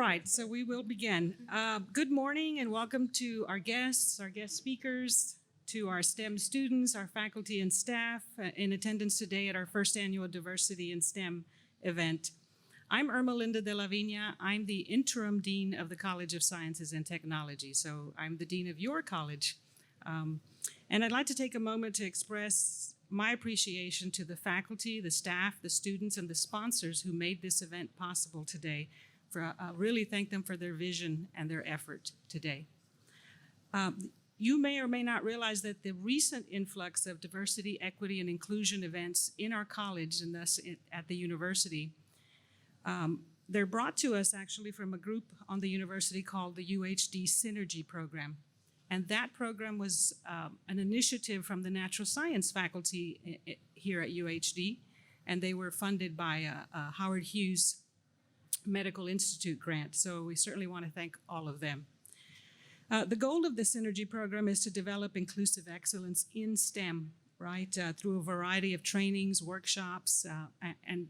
right, so we will begin. Good morning and welcome to our guests, our guest speakers, to our STEM students, our faculty and staff in attendance today at our first annual Diversity in STEM event. I'm Irma Linda de la Vigna. I'm the interim dean of the College of Sciences and Technology, so I'm the dean of your college. And I'd like to take a moment to express my appreciation to the faculty, the staff, the students, and the sponsors who made this event possible today. Really thank them for their vision and their effort today. You may or may not realize that the recent influx of diversity, equity, and inclusion events in our college and thus at the university, they're brought to us actually from a group on the university called the UHD Synergy Program. And that program was an initiative from the natural science faculty here at UHD, and they were funded by a Howard Hughes Medical Institute grant. So we certainly want to thank all of them. The goal of the Synergy Program is to develop inclusive excellence in STEM, right, through a variety of trainings, workshops, and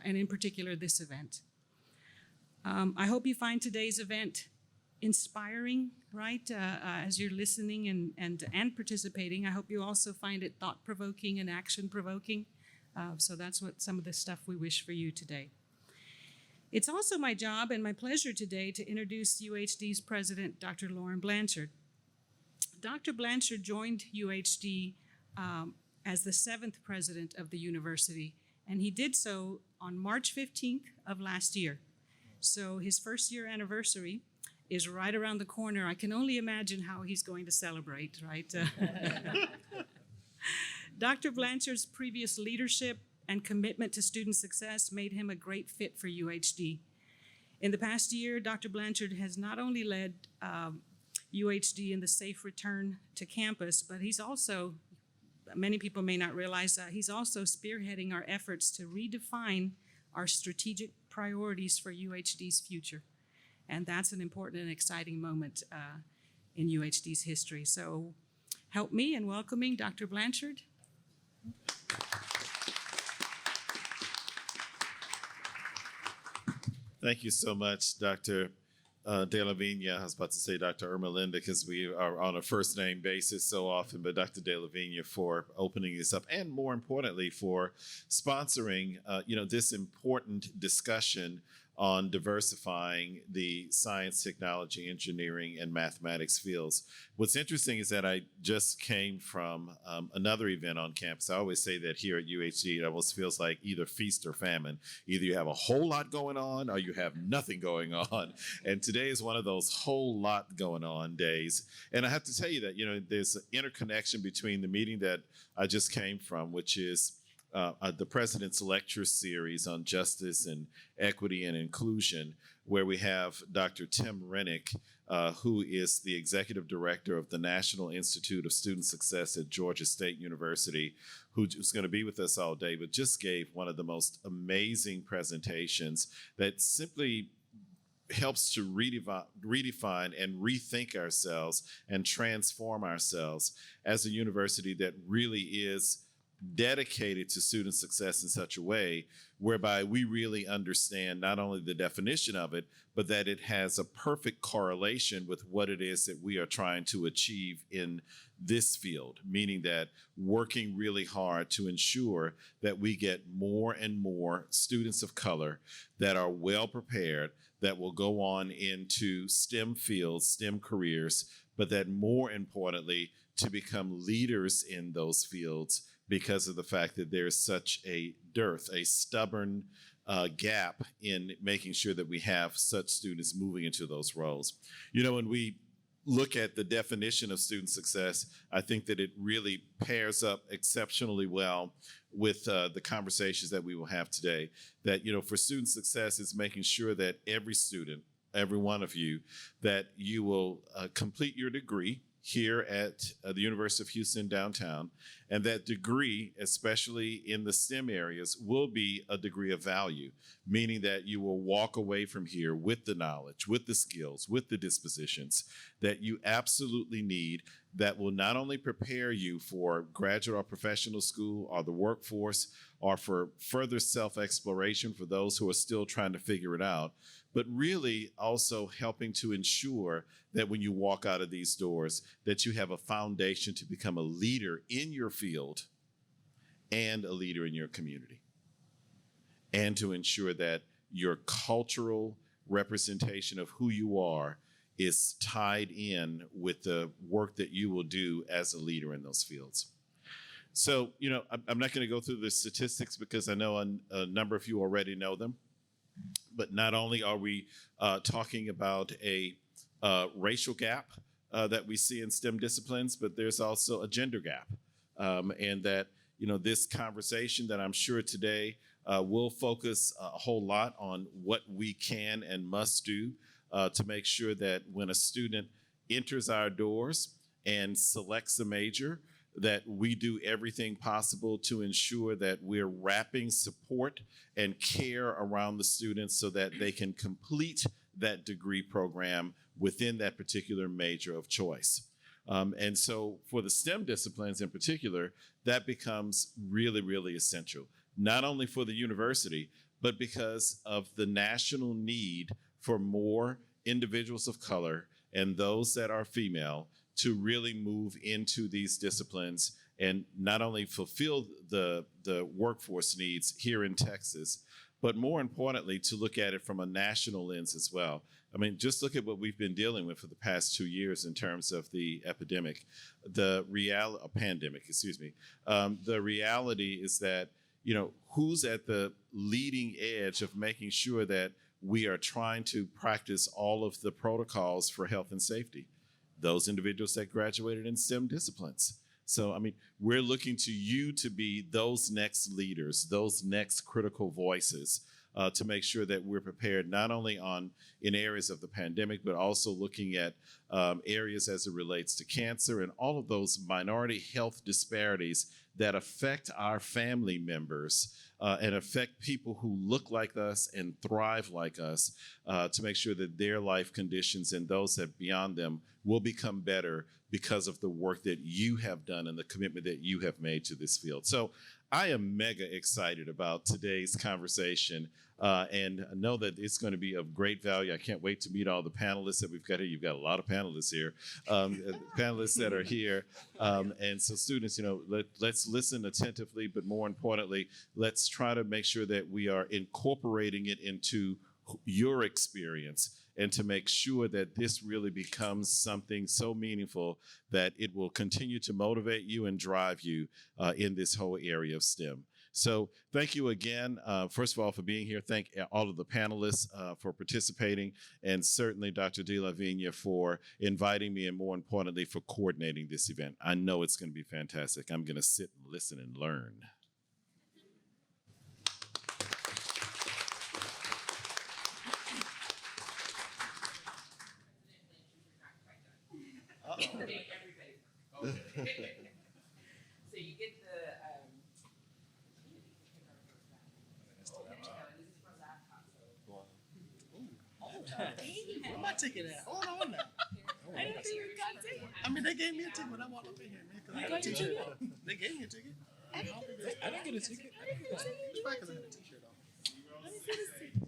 in particular this event. I hope you find today's event inspiring, right, as you're listening and participating. I hope you also find it thought-provoking and action-provoking. So that's what some of the stuff we wish for you today. It's also my job and my pleasure today to introduce UHD's president, Dr. Lauren Blanchard. Dr. Blanchard joined UHD as the 7th president of the university, and he did so on March 15th of last year. So his first year anniversary is right around the corner. I can only imagine how he's going to celebrate, right? Dr. Blanchard's previous leadership and commitment to student success made him a great fit for UHD. In the past year, Dr. Blanchard has not only led UHD in the safe return to campus, but he's also, many people may not realize that, he's also spearheading our efforts to redefine our strategic priorities for UHD's future. And that's an important and exciting moment in UHD's history. So help me in welcoming Dr. Blanchard. Thank you so much, Dr. De La Vigna. I was about to say Dr. Irma Linda because we are on a first name basis so often, but Dr. De La Vigna for opening this up and more importantly for sponsoring this important discussion on diversifying the science, technology, engineering, and mathematics fields. What's interesting is that I just came from another event on campus. I always say that here at UHD, it almost feels like either feast or famine. Either you have a whole lot going on or you have nothing going on. And today is one of those whole lot going on days. And I have to tell you that, there's an interconnection between the meeting that I just came from, which is the President's Lecture Series on Justice and Equity and Inclusion, where we have Dr. Tim Rennick, who is the Executive Director of the National Institute of Student Success at Georgia State University, who's going to be with us all day, but just gave one of the most amazing presentations that simply helps to redefine and rethink ourselves and transform ourselves as a university that really is dedicated to student success in such a way whereby we really understand not only the definition of it, but that it has a perfect correlation with what it is that we are trying to achieve in this field, meaning that working really hard to ensure that we get more and more students of color that are well prepared, that will go on into STEM fields, STEM careers, but that more importantly, to become leaders in those fields because of the fact that there's such a dearth, a stubborn gap in making sure that we have such students moving into those roles. When we look at the definition of student success, I think that it really pairs up exceptionally well with the conversations that we will have today. That, for student success, it's making sure that every student, every one of you, that you will complete your degree here at the University of Houston downtown, and that degree, especially in the STEM areas, will be a degree of value, meaning that you will walk away from here with the knowledge, with the skills, with the dispositions that you absolutely need that will not only prepare you for graduate or professional school or the workforce or for further self-exploration for those who are still trying to figure it out, but really also helping to ensure that when you walk out of these doors, that you have a foundation to become a leader in your field and a leader in your community, and to ensure that your cultural representation of who you are is tied in with the work that you will do as a leader in those fields. So, I'm not going to go through the statistics because I know a number of you already know them, but not only are we talking about a racial gap that we see in STEM disciplines, but there's also a gender gap. And that, this conversation that I'm sure today will focus a whole lot on what we can and must do to make sure that when a student enters our doors and selects a major, that we do everything possible to ensure that we're wrapping support and care around the students so that they can complete that degree program within that particular major of choice. And so for the STEM disciplines in particular, that becomes really, really essential, not only for the university, but because of the national need for more individuals of color and those that are female to really move into these disciplines and not only fulfill the workforce needs here in Texas, but more importantly, to look at it from a national lens as well. I mean, just look at what we've been dealing with for the past 2 years in terms of the pandemic. The reality is that, who's at the leading edge of making sure that we are trying to practice all of the protocols for health and safety? Those individuals that graduated in STEM disciplines. So, we're looking to you to be those next leaders, those next critical voices to make sure that we're prepared not only in areas of the pandemic, but also looking at areas as it relates to cancer and all of those minority health disparities that affect our family members and affect people who look like us and thrive like us to make sure that their life conditions and those that beyond them will become better because of the work that you have done and the commitment that you have made to this field. So I am mega excited about today's conversation and I know that it's going to be of great value. I can't wait to meet all the panelists that we've got here. You've got a lot of panelists here, panelists that are here. And so students, let's listen attentively, but more importantly, let's try to make sure that we are incorporating it into your experience and to make sure that this really becomes something so meaningful that it will continue to motivate you and drive you in this whole area of STEM. So thank you again, first of all, for being here. Thank all of the panelists for participating, and certainly Dr. De La Vigna for inviting me, and more importantly, for coordinating this event. I know it's going to be fantastic. I'm going to sit and listen and learn. So you get the where my ticket at? Hold on now. I didn't think you got it. I mean, they gave me a ticket when I walked up in here, man. 'Cause I had a t-shirt on. They gave me a ticket. I didn't get a ticket. It's probably 'cause I had a t-shirt on. Let me see this ticket.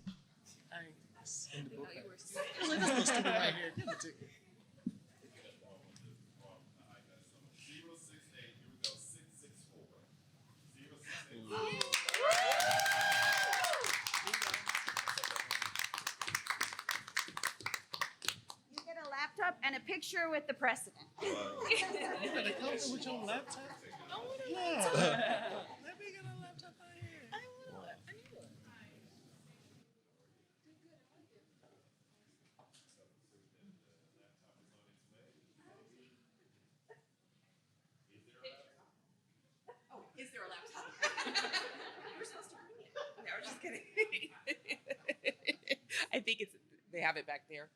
I ain't it's in the book. You were It's like this little student right here. Give me a ticket. And a picture with the president. You better come with your laptop. I want a Yeah. laptop. Let me get a laptop out here. I need one. Oh, is there a laptop? You were supposed to bring it. No, I was just kidding. I think they have it back there.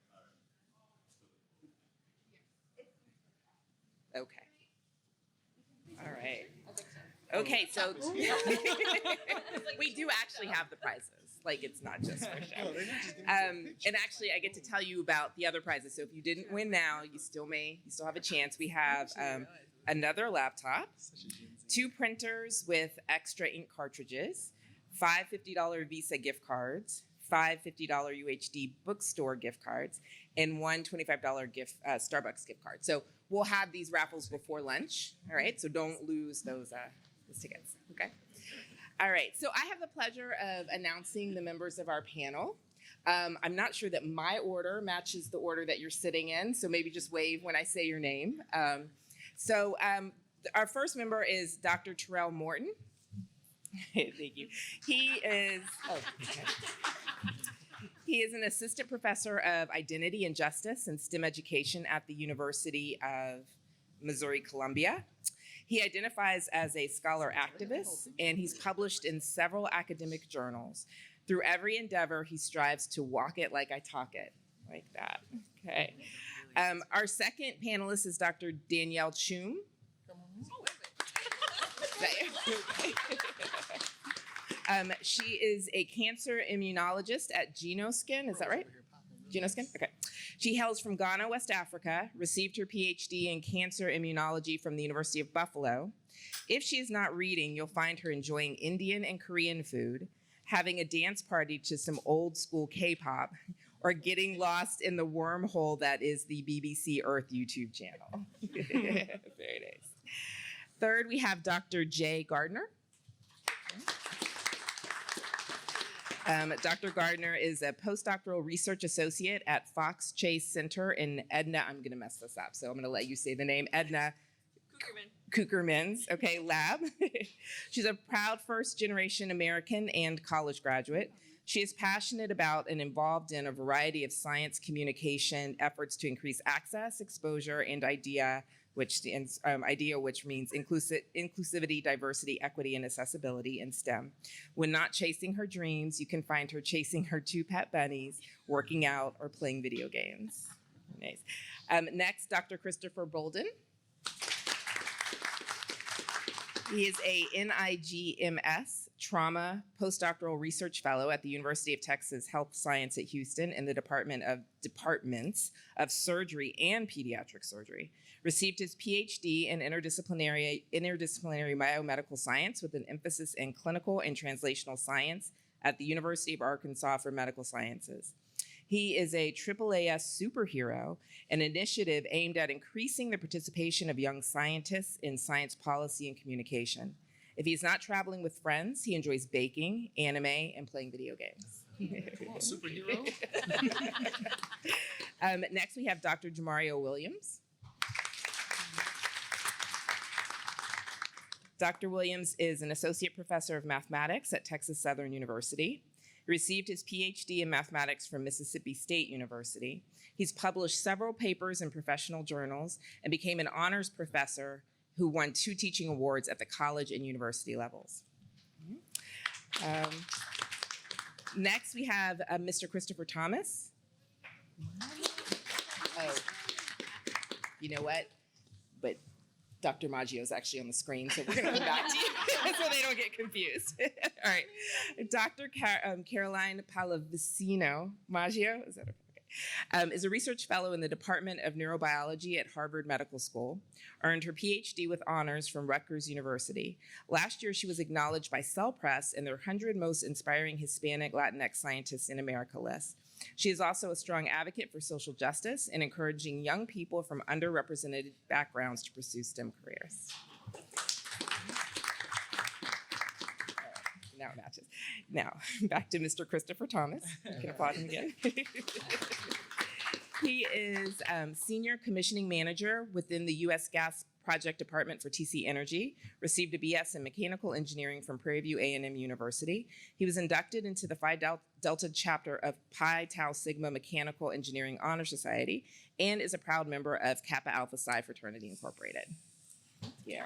Okay. All right. Okay, so we do actually have the prizes. Like, it's not just for show. No, they're not just giving me a picture. And actually, I get to tell you about the other prizes. So if you didn't win now, you still have a chance. We have another laptop, 2 printers with extra ink cartridges, 5 $50 Visa gift cards, 5 $50 UHD bookstore gift cards, and 1 $25 Starbucks gift card. So we'll have these raffles before lunch, all right? So don't lose those tickets, okay? All right, so I have the pleasure of announcing the members of our panel. I'm not sure that my order matches the order that you're sitting in, so maybe just wave when I say your name. Our first member is Dr. Terrell Morton. Thank you. He is an assistant professor of identity and justice and STEM education at the University of Missouri-Columbia. He identifies as a scholar activist, and he's published in several academic journals. Through every endeavor, he strives to walk it like I talk it, like that. Okay. Our second panelist is Dr. Danielle Chum. She is a cancer immunologist at Genoskin. Is that right? Genoskin? Okay. She hails from Ghana, West Africa, received her PhD in cancer immunology from the University of Buffalo. If she is not reading, you'll find her enjoying Indian and Korean food, having a dance party to some old school K-pop, or getting lost in the wormhole that is the BBC Earth YouTube channel. Very nice. Third, we have Dr. Jay Gardner. Dr. Gardner is a postdoctoral research associate at Fox Chase Center in Edna. I'm going to mess this up, so I'm going to let you say the name. Edna Cookerman's, okay, lab. She's a proud first-generation American and college graduate. She is passionate about and involved in a variety of science communication efforts to increase access, exposure, and idea, which means inclusivity, diversity, equity, and accessibility in STEM. When not chasing her dreams, you can find her chasing her 2 pet bunnies, working out, or playing video games. Nice. Next, Dr. Christopher Bolden. He is a NIGMS Trauma Postdoctoral Research Fellow at the University of Texas Health Science at Houston in the Departments of Surgery and Pediatric Surgery. Received his PhD in interdisciplinary biomedical science with an emphasis in clinical and translational science at the University of Arkansas for Medical Sciences. He is a AAAS superhero, an initiative aimed at increasing the participation of young scientists in science policy and communication. If he's not traveling with friends, he enjoys baking, anime, and playing video games. Come on, superhero. Next, we have Dr. Jamario Williams. Dr. Williams is an associate professor of mathematics at Texas Southern University. He received his PhD in mathematics from Mississippi State University. He's published several papers in professional journals and became an honors professor who won 2 teaching awards at the college and university levels. Next, we have Mr. Christopher Thomas. Oh, you know what? But Dr. Maggio is actually on the screen, so we're going to come back to you so they don't get confused. All right. Dr. Caroline Pallavicino Maggio, is that okay? Is a research fellow in the Department of Neurobiology at Harvard Medical School, earned her PhD with honors from Rutgers University. Last year, she was acknowledged by Cell Press in their 100 Most Inspiring Hispanic Latinx Scientists in America list. She is also a strong advocate for social justice and encouraging young people from underrepresented backgrounds to pursue STEM careers. Now it matches. Now, back to Mr. Christopher Thomas. You can applaud him again. He is Senior Commissioning Manager within the U.S. Gas Project Department for TC Energy, received a BS in Mechanical Engineering from Prairie View A&M University. He was inducted into the Phi Delta chapter of Pi Tau Sigma Mechanical Engineering Honor Society and is a proud member of Kappa Alpha Psi Fraternity Incorporated. Yeah.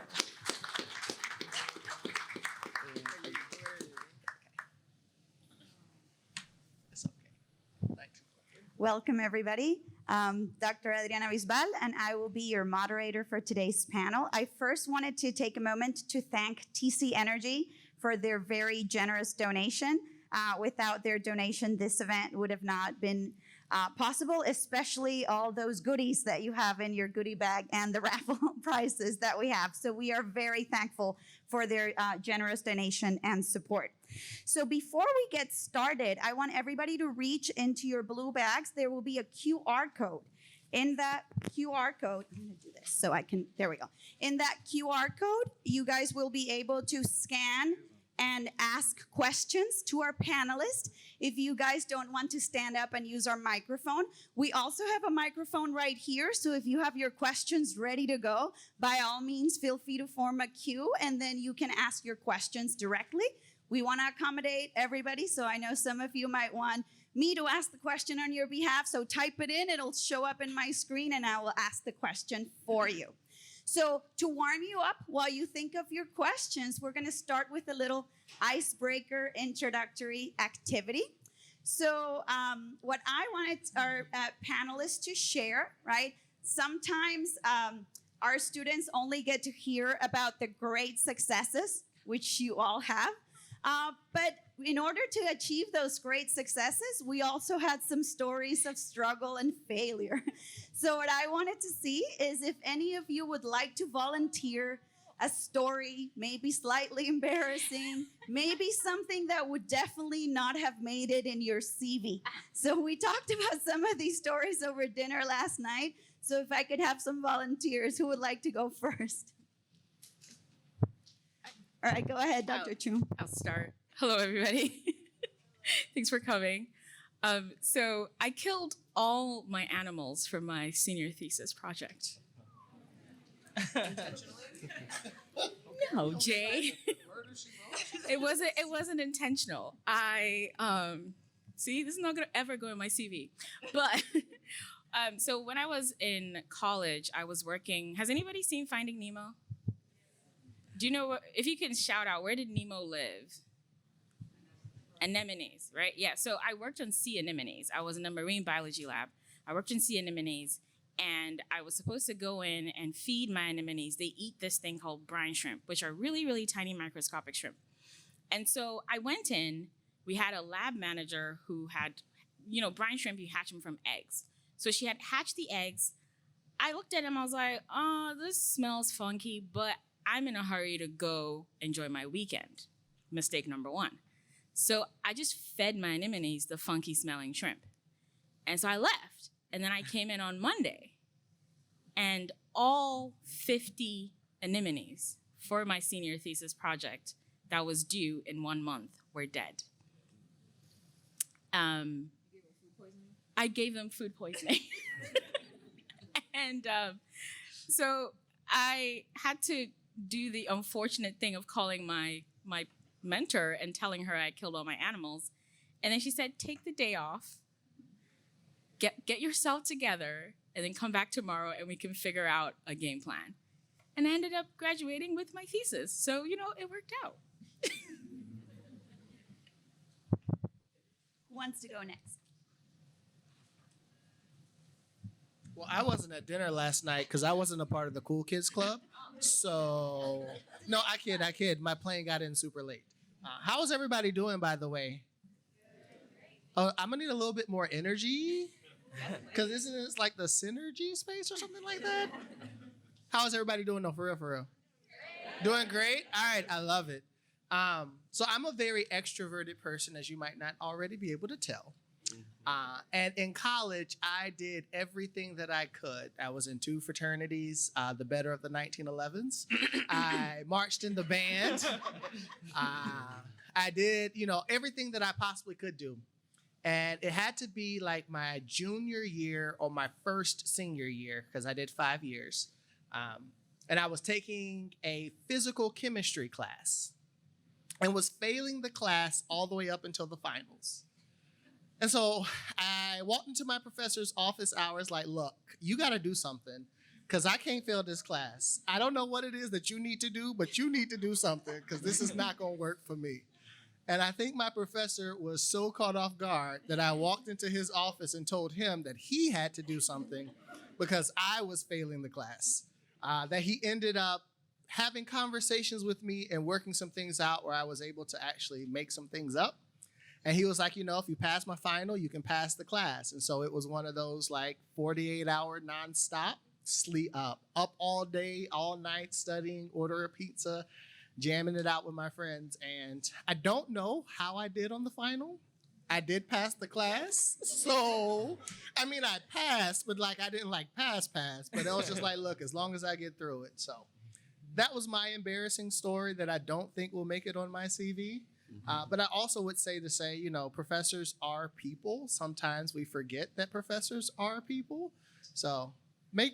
Welcome, everybody. Dr. Adriana Bisbal, and I will be your moderator for today's panel. I first wanted to take a moment to thank TC Energy for their very generous donation. Without their donation, this event would have not been possible, especially all those goodies that you have in your goodie bag and the raffle prizes that we have. So we are very thankful for their generous donation and support. So before we get started, I want everybody to reach into your blue bags. There will be a QR code. In that QR code, I'm gonna do this so I can, there we go. In that QR code, you guys will be able to scan and ask questions to our panelists. If you guys don't want to stand up and use our microphone, we also have a microphone right here. So if you have your questions ready to go, by all means, feel free to form a queue and then you can ask your questions directly. We want to accommodate everybody. So I know some of you might want me to ask the question on your behalf. So type it in, it'll show up in my screen and I will ask the question for you. So to warm you up while you think of your questions, we're gonna start with a little icebreaker introductory activity. So what I wanted our panelists to share, right? Sometimes our students only get to hear about the great successes, which you all have. But in order to achieve those great successes, we also had some stories of struggle and failure. So what I wanted to see is if any of you would like to volunteer a story, maybe slightly embarrassing, maybe something that would definitely not have made it in your CV. So we talked about some of these stories over dinner last night. So if I could have some volunteers, who would like to go first? All right, go ahead, Dr. Chum. I'll start. Hello, everybody. Thanks for coming. So I killed all my animals for my senior thesis project. No, Jay. It wasn't intentional. See, this is not gonna ever go in my CV. But so when I was in college, I was working. Has anybody seen Finding Nemo? Do you know if you can shout out, where did Nemo live? Anemones, right? Yeah, so I worked on sea anemones. I was in a marine biology lab. I worked on sea anemones, and I was supposed to go in and feed my anemones. They eat this thing called brine shrimp, which are really, really tiny microscopic shrimp. And so I went in, we had a lab manager who had, brine shrimp, you hatch them from eggs. So she had hatched the eggs. I looked at them, I was like, oh, this smells funky, but I'm in a hurry to go enjoy my weekend. Mistake number one. So I just fed my anemones the funky smelling shrimp. And so I left. And then I came in on Monday. And all 50 anemones for my senior thesis project that was due in 1 month were dead. I gave them food poisoning. And so I had to do the unfortunate thing of calling my mentor and telling her I killed all my animals. And then she said, take the day off, get yourself together, and then come back tomorrow and we can figure out a game plan. And I ended up graduating with my thesis. So, it worked out. Who wants to go next? Well, I wasn't at dinner last night because I wasn't a part of the Cool Kids Club. So, no, I kid. My plane got in super late. How is everybody doing, by the way? Oh, I'm going to need a little bit more energy because isn't it like the synergy space or something like that? How is everybody doing, though, for real? Doing great? All right, I love it. So I'm a very extroverted person, as you might not already be able to tell. And in college, I did everything that I could. I was in 2 fraternities, the better of the 1911s. I marched in the band. I did, everything that I possibly could do. And it had to be like my junior year or my first senior year, because I did 5 years. And I was taking a physical chemistry class and was failing the class all the way up until the finals. And so I walked into my professor's office hours like, look, you got to do something because I can't fail this class. I don't know what it is that you need to do, but you need to do something because this is not going to work for me. And I think my professor was so caught off guard that I walked into his office and told him that he had to do something because I was failing the class. That he ended up having conversations with me and working some things out where I was able to actually make some things up. And he was like, if you pass my final, you can pass the class. And so it was one of those like 48-hour nonstop sleep up all day, all night studying, order a pizza, jamming it out with my friends. And I don't know how I did on the final. I did pass the class. So, I passed, but like I didn't like pass. But it was just like, look, as long as I get through it. So that was my embarrassing story that I don't think will make it on my CV. But I also would say, professors are people. Sometimes we forget that professors are people. So make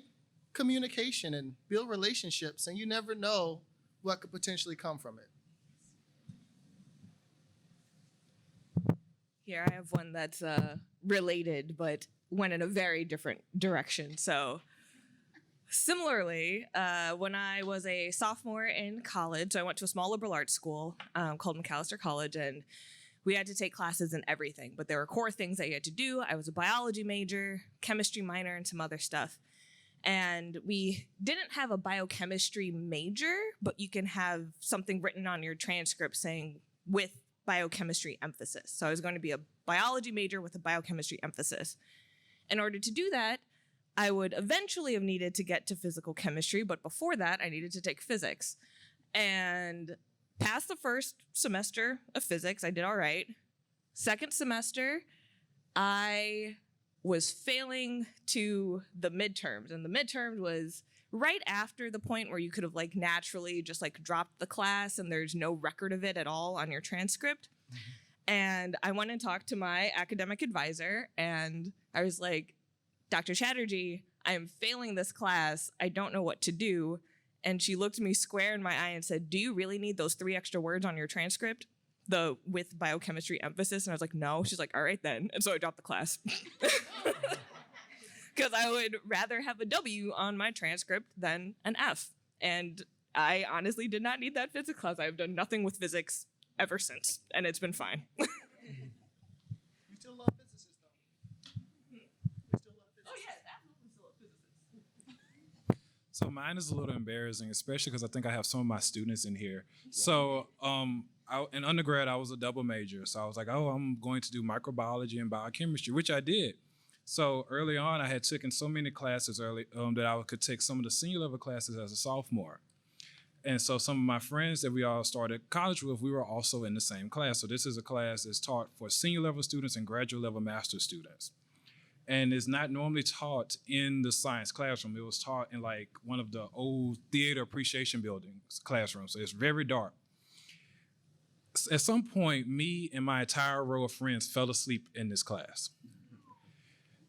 communication and build relationships, and you never know what could potentially come from it. Here, I have one that's related, but went in a very different direction. So similarly, when I was a sophomore in college, so I went to a small liberal arts school called McAllister College, and we had to take classes in everything, but there were core things that you had to do. I was a biology major, chemistry minor, and some other stuff. And we didn't have a biochemistry major, but you can have something written on your transcript saying with biochemistry emphasis. So I was going to be a biology major with a biochemistry emphasis. In order to do that, I would eventually have needed to get to physical chemistry, but before that, I needed to take physics. And past the first semester of physics, I did all right. Second semester, I was failing to the midterms, and the midterm was right after the point where you could have like naturally just like dropped the class and there's no record of it at all on your transcript. And I went and talked to my academic advisor, and I was like, Dr. Chatterjee, I am failing this class. I don't know what to do. And she looked me square in my eye and said, do you really need those 3 extra words on your transcript? The with biochemistry emphasis. And I was like, no. She's like, all right then. And so I dropped the class. Because I would rather have a W on my transcript than an F. And I honestly did not need that physics class. I've done nothing with physics ever since, and it's been fine. You still love physicists, though. You still love physicists. Oh, yes, absolutely still a physicist. So mine is a little embarrassing, especially because I think I have some of my students in here. So in undergrad, I was a double major. So I was like, oh, I'm going to do microbiology and biochemistry, which I did. So early on, I had taken so many classes that I could take some of the senior level classes as a sophomore. And so some of my friends that we all started college with, we were also in the same class. So this is a class that's taught for senior level students and graduate level master's students. And it's not normally taught in the science classroom. It was taught in like one of the old theater appreciation buildings classrooms. So it's very dark. At some point, me and my entire row of friends fell asleep in this class.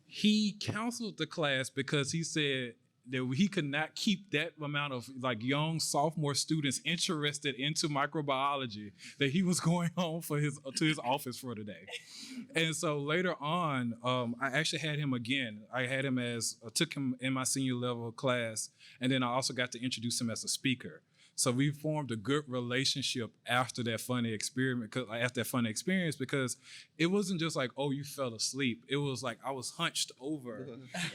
He counseled the class because he said that he could not keep that amount of like young sophomore students interested into microbiology, that he was going home to his office for the day. And so later on, I actually had him again. I took him in my senior level class, and then I also got to introduce him as a speaker. So we formed a good relationship after that funny experience, because it wasn't just like, oh, you fell asleep. It was like I was hunched over,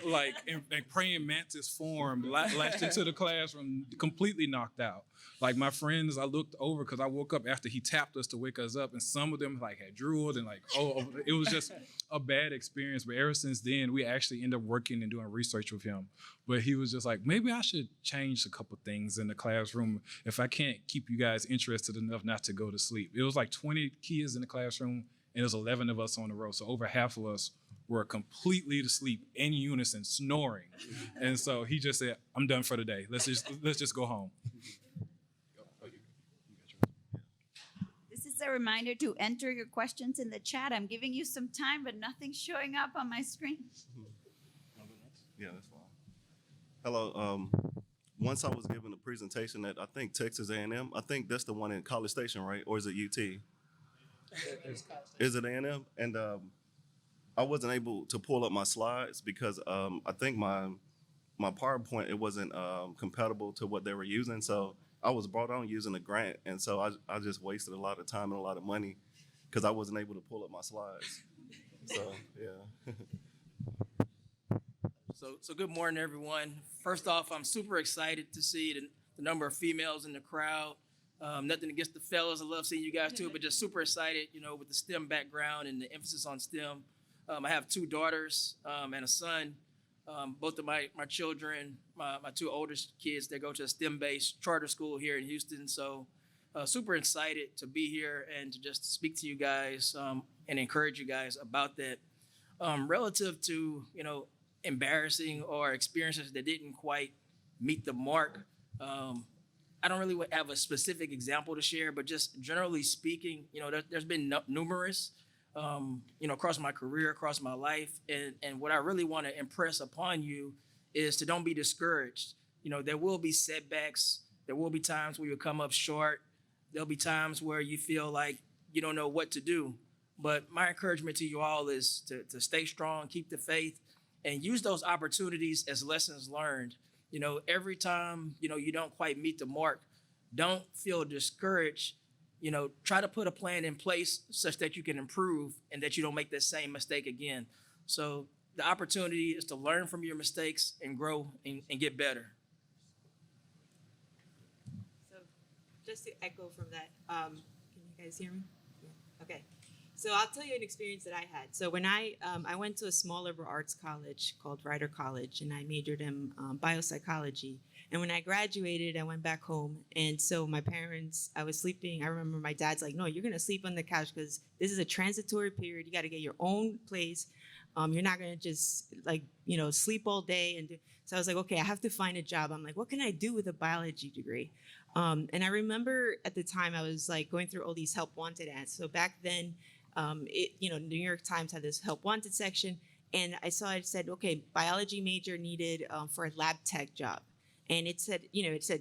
like in praying mantis form, latched into the classroom, completely knocked out. Like my friends, I looked over because I woke up after he tapped us to wake us up, and some of them like had drooled and like, oh, it was just a bad experience. But ever since then, we actually ended up working and doing research with him. But he was just like, maybe I should change a couple things in the classroom if I can't keep you guys interested enough not to go to sleep. It was like 20 kids in the classroom, and there's 11 of us on the row. So over half of us were completely asleep in unison, snoring. And so he just said, I'm done for the day. Let's just go home. This is a reminder to enter your questions in the chat. I'm giving you some time, but nothing's showing up on my screen. Yeah, that's fine. Hello. Once I was given a presentation at, I think, Texas A&M. I think that's the one in College Station, right? Or is it UT? Is it A&M? And I wasn't able to pull up my slides because I think my PowerPoint, it wasn't compatible to what they were using. So I was brought on using a grant. And so I just wasted a lot of time and a lot of money because I wasn't able to pull up my slides. So, yeah. So good morning, everyone. First off, I'm super excited to see the number of females in the crowd. Nothing against the fellas. I love seeing you guys too, but just super excited, with the STEM background and the emphasis on STEM. I have 2 daughters and a son. Both of my children, my 2 oldest kids, they go to a STEM-based charter school here in Houston. So super excited to be here and to just speak to you guys and encourage you guys about that. Relative to, embarrassing or experiences that didn't quite meet the mark, I don't really have a specific example to share, but just generally speaking, there's been numerous, across my career, across my life. And what I really want to impress upon you is to don't be discouraged. There will be setbacks. There will be times where you come up short. There'll be times where you feel like you don't know what to do. But my encouragement to you all is to stay strong, keep the faith, and use those opportunities as lessons learned. Every time, you don't quite meet the mark, don't feel discouraged. Try to put a plan in place such that you can improve and that you don't make that same mistake again. So the opportunity is to learn from your mistakes and grow and get better. So just to echo from that, can you guys hear me? Yeah. Okay. So I'll tell you an experience that I had. So when I went to a small liberal arts college called Rider College, and I majored in biopsychology. And when I graduated, I went back home. And so my parents, I was sleeping. I remember my dad's like, no, you're going to sleep on the couch because this is a transitory period. You got to get your own place. You're not going to just sleep all day. So I was like, okay, I have to find a job. I'm like, what can I do with a biology degree? And I remember at the time I was like going through all these help wanted ads. So back then, New York Times had this help wanted section, and I saw it said, okay, biology major needed for a lab tech job. And it said,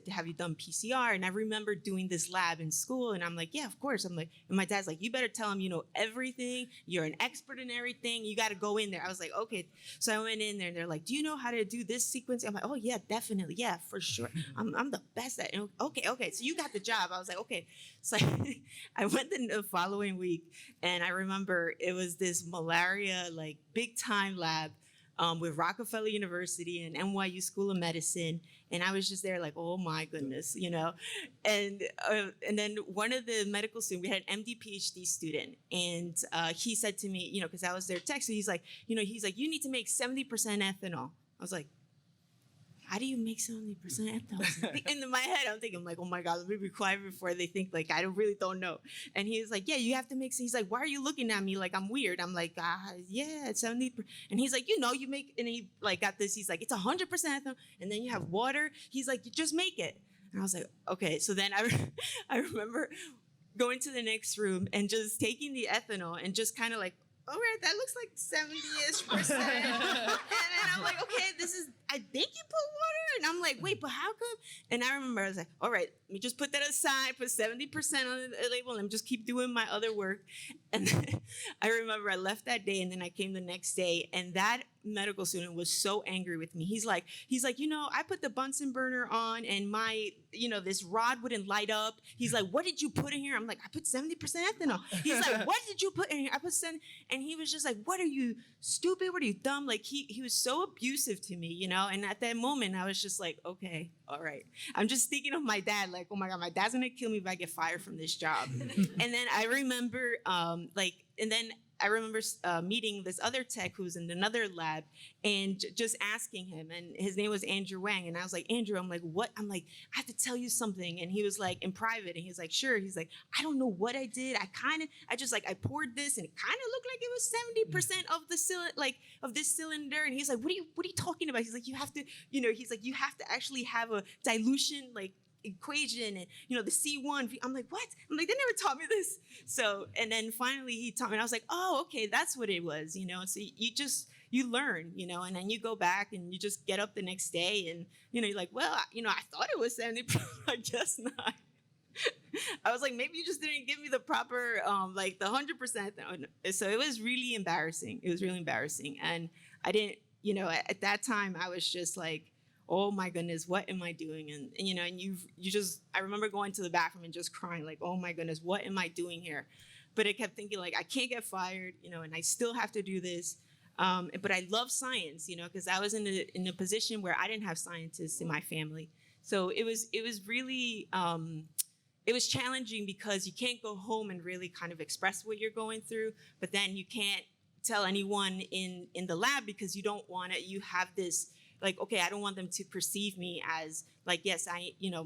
have you done PCR? And I remember doing this lab in school, and I'm like, yeah, of course. I'm like, and my dad's like, you better tell him you know everything. You're an expert in everything. You got to go in there. I was like, okay. So I went in there, and they're like, do you know how to do this sequence? I'm like, oh yeah, definitely, yeah, for sure. I'm the best at it. Okay. So you got the job. I was like, okay. So I went the following week, and I remember it was this malaria big time lab. With Rockefeller University and NYU School of Medicine. And I was just there like, oh my goodness, And then one of the medical students, we had an MD PhD student, and he said to me, because I was their tech, so he's like, you need to make 70% ethanol. I was like, how do you make 70% ethanol? In my head, I'm thinking, oh my God, let me be quiet before they think I don't know. And he was like, yeah, you have to make, he's like, why are you looking at me like I'm weird? I'm like, yeah, it's 70%. And he's like, you make, and he got this, he's like, it's 100% ethanol. And then you have water. He's like, you just make it. And I was like, okay. So then I remember going to the next room and just taking the ethanol and just kind of like, all right, that looks like 70-ish%. And then I'm like, okay, I think you put water. And I'm like, wait, but how come? And I remember I was like, all right, let me just put that aside, put 70% on the label, and just keep doing my other work. And then I remember I left that day, and then I came the next day, and that medical student was so angry with me. He's like, I put the Bunsen burner on, and my, this rod wouldn't light up. He's like, what did you put in here? I'm like, I put 70% ethanol. He's like, what did you put in here? I put 70. And he was just like, what are you, stupid? What are you, dumb? Like, he was so abusive to me, And at that moment, I was just like, okay, all right. I'm just thinking of my dad, like, oh my God, my dad's gonna kill me if I get fired from this job. And then I remember, meeting this other tech who was in another lab and just asking him, and his name was Andrew Wang. And I was like, Andrew, I'm like, what? I'm like, I have to tell you something. And he was like, in private. And he was like, sure. He's like, I don't know what I did. I poured this, and it kind of looked like it was 70% of the of this cylinder. And he's like, what are you talking about? He's like, you have to, you have to actually have a dilution, equation and the C1. I'm like, what? I'm like, they never taught me this. So, and then finally he taught me, and I was like, oh, okay, that's what it was, So you learn, and then you go back and you just get up the next day and, you're like, well, I thought it was 70%, I guess not. I was like, maybe you just didn't give me the proper, the 100%. So it was really embarrassing. It was really embarrassing. And I didn't, at that time I was just like, oh my goodness, what am I doing? And I remember going to the bathroom and just crying like, oh my goodness, what am I doing here? But I kept thinking like, I can't get fired, and I still have to do this. But I love science, because I was in a position where I didn't have scientists in my family. So it was really, it was challenging because you can't go home and really kind of express what you're going through, but then you can't tell anyone in the lab because you don't want to, you have this, like, okay, I don't want them to perceive me as like, yes,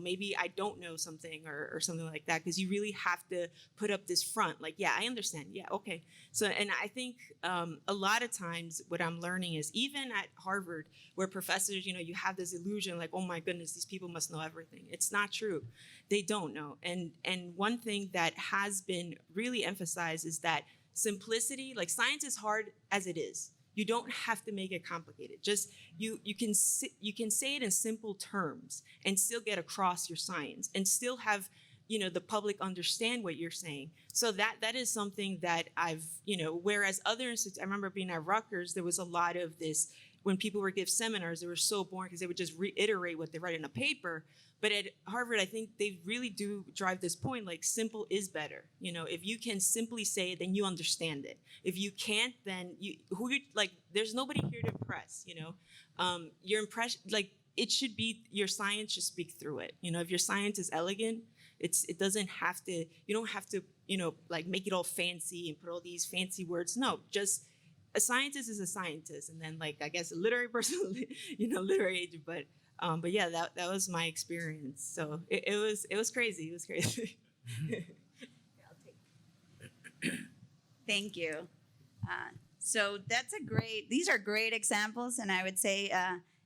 maybe I don't know something or something like that, because you really have to put up this front, like, yeah, I understand. Yeah, okay. So, and I think a lot of times what I'm learning is even at Harvard, where professors, you have this illusion like, oh my goodness, these people must know everything. It's not true. They don't know. And one thing that has been really emphasized is that simplicity, like science is hard as it is. You don't have to make it complicated. Just you can say it in simple terms and still get across your science and still have the public understand what you're saying. So that is something that I've whereas other institutes, I remember being at Rutgers, there was a lot of this when people would give seminars, they were so boring because they would just reiterate what they write in a paper. But at Harvard, I think they really do drive this point, like simple is better. If you can simply say it, then you understand it. If you can't, then there's nobody here to impress, your impression, like it should be, your science should speak through it. If your science is elegant, it doesn't have to, you don't have to, like make it all fancy and put all these fancy words. No, just a scientist is a scientist. And then like, I guess a literary person, literary agent, but yeah, that was my experience. So it was crazy. It was crazy. Thank you. So these are great examples. And I would say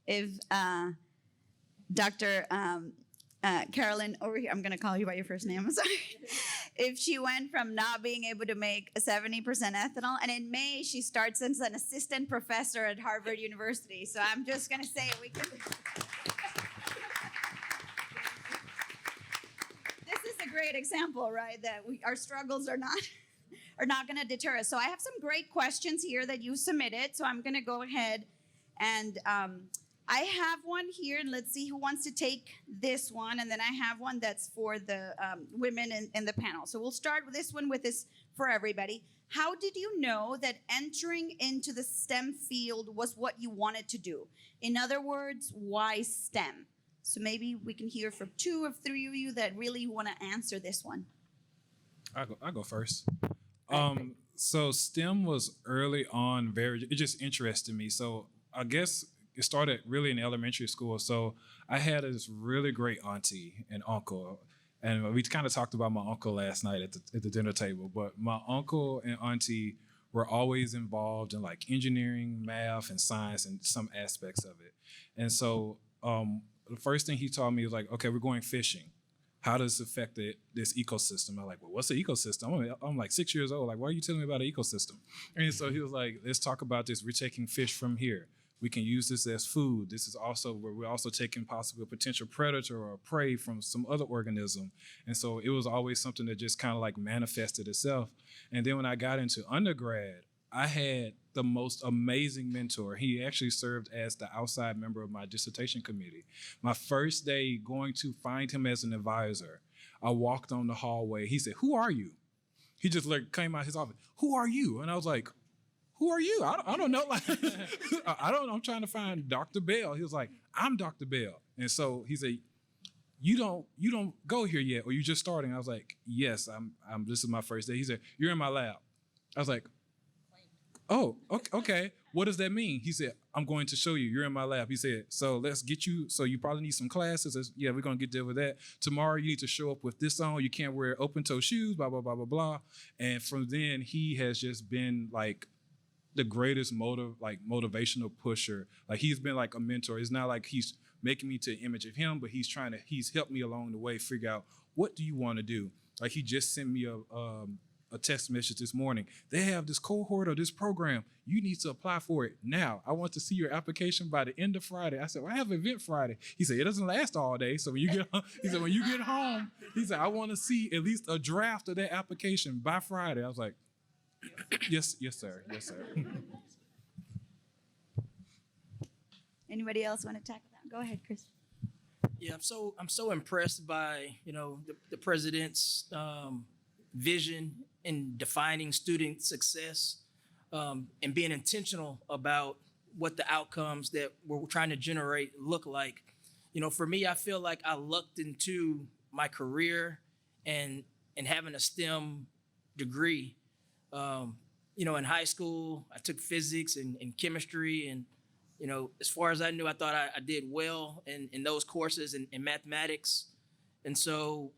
if Dr. Carolyn over here, I'm going to call you by your first name, I'm sorry. If she went from not being able to make 70% ethanol, and in May, she starts as an assistant professor at Harvard University. So I'm just going to say we can... This is a great example, right? That our struggles are not going to deter us. So I have some great questions here that you submitted. So I'm going to go ahead and I have one here, and let's see who wants to take this one. And then I have one that's for the women in the panel. So we'll start with this one for everybody. How did you know that entering into the STEM field was what you wanted to do? In other words, why STEM? So maybe we can hear from 2 or 3 of you that really want to answer this one. I'll go first. So STEM was early on it just interested me. So I guess it started really in elementary school. So I had this really great auntie and uncle, and we kind of talked about my uncle last night at the dinner table. But my uncle and auntie were always involved in like engineering, math, and science, and some aspects of it. And so the first thing he taught me was like, okay, we're going fishing. How does it affect this ecosystem? I'm like, well, what's the ecosystem? I'm like 6 years old. Like, why are you telling me about an ecosystem? And so he was like, let's talk about this. We're taking fish from here. We can use this as food. This is also where we're also taking possibly a potential predator or a prey from some other organism. And so it was always something that just kind of like manifested itself. And then when I got into undergrad, I had the most amazing mentor. He actually served as the outside member of my dissertation committee. My first day going to find him as an advisor, I walked on the hallway. He said, "Who are you?" He just came out of his office. "Who are you?" And I was like, "Who are you? I don't know." Like, I don't know. I'm trying to find Dr. Bell. He was like, "I'm Dr. Bell." And so he said, you don't go here yet, or you just starting? I was like, "Yes, I'm this is my first day." He said, "You're in my lab." I was like, "Oh, okay. What does that mean?" He said, "I'm going to show you. You're in my lab." He said, "So let's get you. So you probably need some classes." Yeah, we're going to get there with that. Tomorrow you need to show up with this on. You can't wear open-toe shoes, blah, blah, blah, blah, blah. And from then, he has just been like the greatest motivational pusher. Like, he's been like a mentor. It's not like he's making me to an image of him, but he's helped me along the way figure out, what do you want to do? Like, he just sent me a text message this morning. They have this cohort of this program. You need to apply for it now. I want to see your application by the end of Friday. I said, "Well, I have an event Friday." He said, "It doesn't last all day. So when you get home, he said, I want to see at least a draft of that application by Friday." I was like, yes, sir. Yes, sir. Anybody else want to tackle that? Go ahead, Chris. Yeah, I'm so impressed by the president's vision in defining student success, and being intentional about what the outcomes that we're trying to generate look like. For me, I feel like I lucked into my career and having a STEM degree. You know, in high school, I took physics and chemistry, and you know, as far as I knew, I thought I did well in those courses in mathematics. And so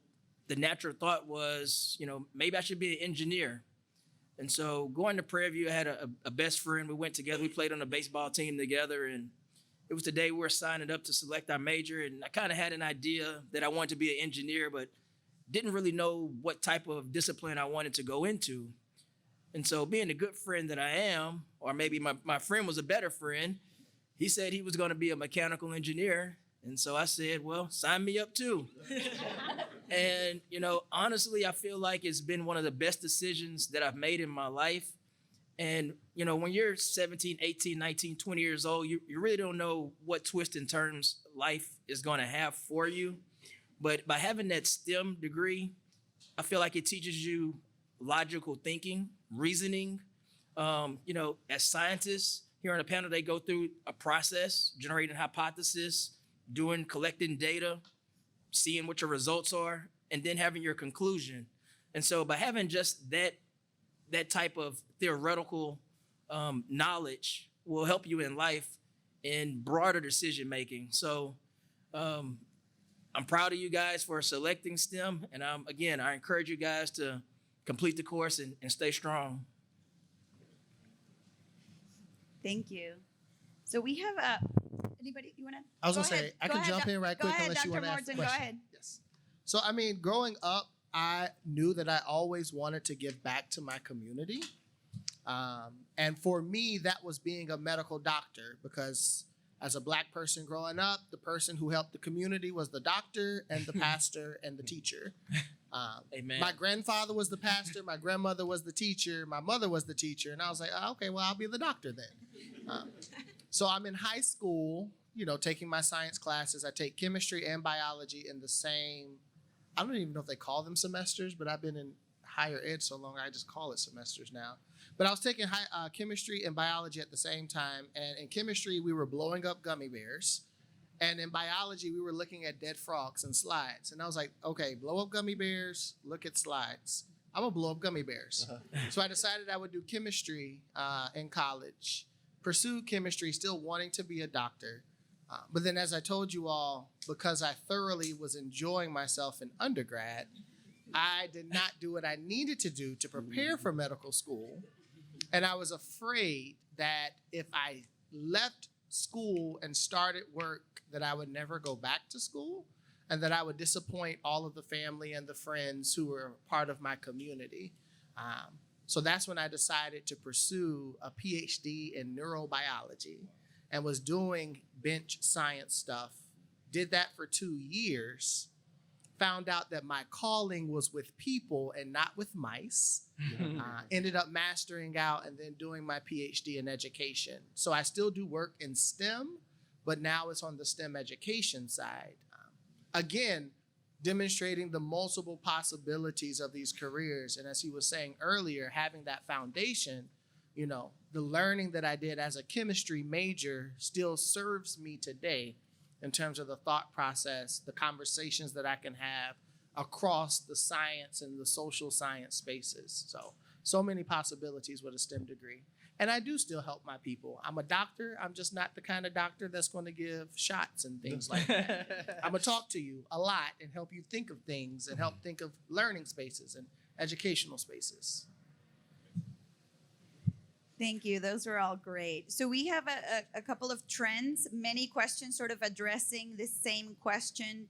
the natural thought was, you know, maybe I should be an engineer. And so going to Prairie View, I had a best friend. We went together. We played on a baseball team together. And it was the day we were signing up to select our major. And I kind of had an idea that I wanted to be an engineer, but didn't really know what type of discipline I wanted to go into. And so being the good friend that I am, or maybe my friend was a better friend, he said he was going to be a mechanical engineer. And so I said, well, sign me up too. And, you know, honestly, I feel like it's been one of the best decisions that I've made in my life. And, you know, when you're 17, 18, 19, 20 years old, you really don't know what twists and turns life is going to have for you. But by having that STEM degree, I feel like it teaches you logical thinking, reasoning. You know, as scientists here on the panel, they go through a process, generating hypothesis, collecting data, seeing what your results are, and then having your conclusion. And so by having just that type of theoretical knowledge will help you in life in broader decision making. So I'm proud of you guys for selecting STEM. And again, I encourage you guys to complete the course and stay strong. Thank you. So we have anybody you want to? I was gonna say I can jump in right quick unless you want to ask the Morton, question. go ahead. Yes. So I mean, growing up, I knew that I always wanted to give back to my community, and for me, that was being a medical doctor because as a Black person growing up, the person who helped the community was the doctor and the pastor and the teacher. Amen. My grandfather was the pastor, my grandmother was the teacher, my mother was the teacher, and I was like, oh, okay, well, I'll be the doctor then. So I'm in high school, you know, taking my science classes. I take chemistry and biology in the same, I don't even know if they call them semesters, but I've been in higher ed so long, I just call it semesters now. But I was taking chemistry and biology at the same time. And in chemistry, we were blowing up gummy bears. And in biology, we were looking at dead frogs and slides. And I was like, okay, blow up gummy bears, look at slides. I'm gonna blow up gummy bears. So I decided I would do chemistry in college, pursued chemistry, still wanting to be a doctor. But then as I told you all, because I thoroughly was enjoying myself in undergrad, I did not do what I needed to do to prepare for medical school. And I was afraid that if I left school and started work, that I would never go back to school and that I would disappoint all of the family and the friends who were part of my community. So that's when I decided to pursue a PhD in neurobiology and was doing bench science stuff. Did that for 2 years, found out that my calling was with people and not with mice. Ended up mastering out and then doing my PhD in education. So I still do work in STEM, but now it's on the STEM education side. Again, demonstrating the multiple possibilities of these careers. And as he was saying earlier, having that foundation, you know, the learning that I did as a chemistry major still serves me today in terms of the thought process, the conversations that I can have across the science and the social science spaces. So many possibilities with a STEM degree. And I do still help my people. I'm a doctor. I'm just not the kind of doctor that's going to give shots and things like that. I'm going to talk to you a lot and help you think of things and help think of learning spaces and educational spaces. Thank you. Those are all great. So we have a couple of trends, many questions sort of addressing this same question.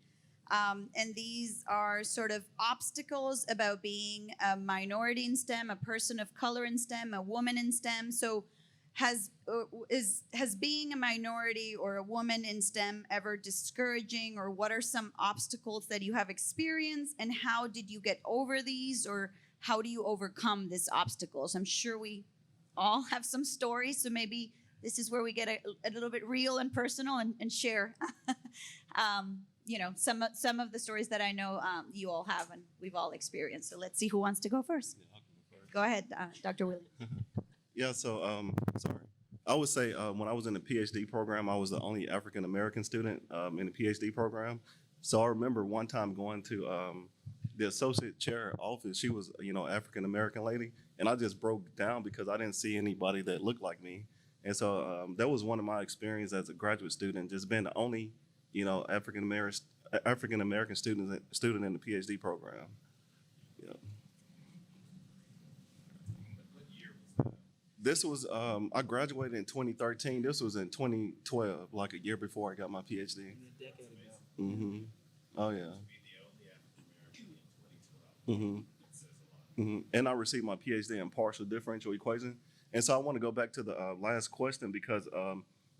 And these are sort of obstacles about being a minority in STEM, a person of color in STEM, a woman in STEM. So has being a minority or a woman in STEM ever discouraging, or what are some obstacles that you have experienced and how did you get over these, or how do you overcome these obstacles? I'm sure we all have some stories, so maybe this is where we get a little bit real and personal and share you know, some of the stories that I know you all have and we've all experienced. So let's see who wants to go first. Yeah, I'll go first. Go ahead, Dr. Williams. Yeah, so sorry. I would say when I was in the PhD program, I was the only African-American student in the PhD program. So I remember one time going to the associate chair office, she was, African American lady, and I just broke down because I didn't see anybody that looked like me. And so that was one of my experiences as a graduate student, just being the only, African American student in the PhD program. Yeah. This was I graduated in 2013. This was in 2012, like a year before I got my PhD. Mm-hmm. Oh yeah. Mm-hmm. Mm-hmm. And I received my PhD in partial differential equation. And so I want to go back to the last question because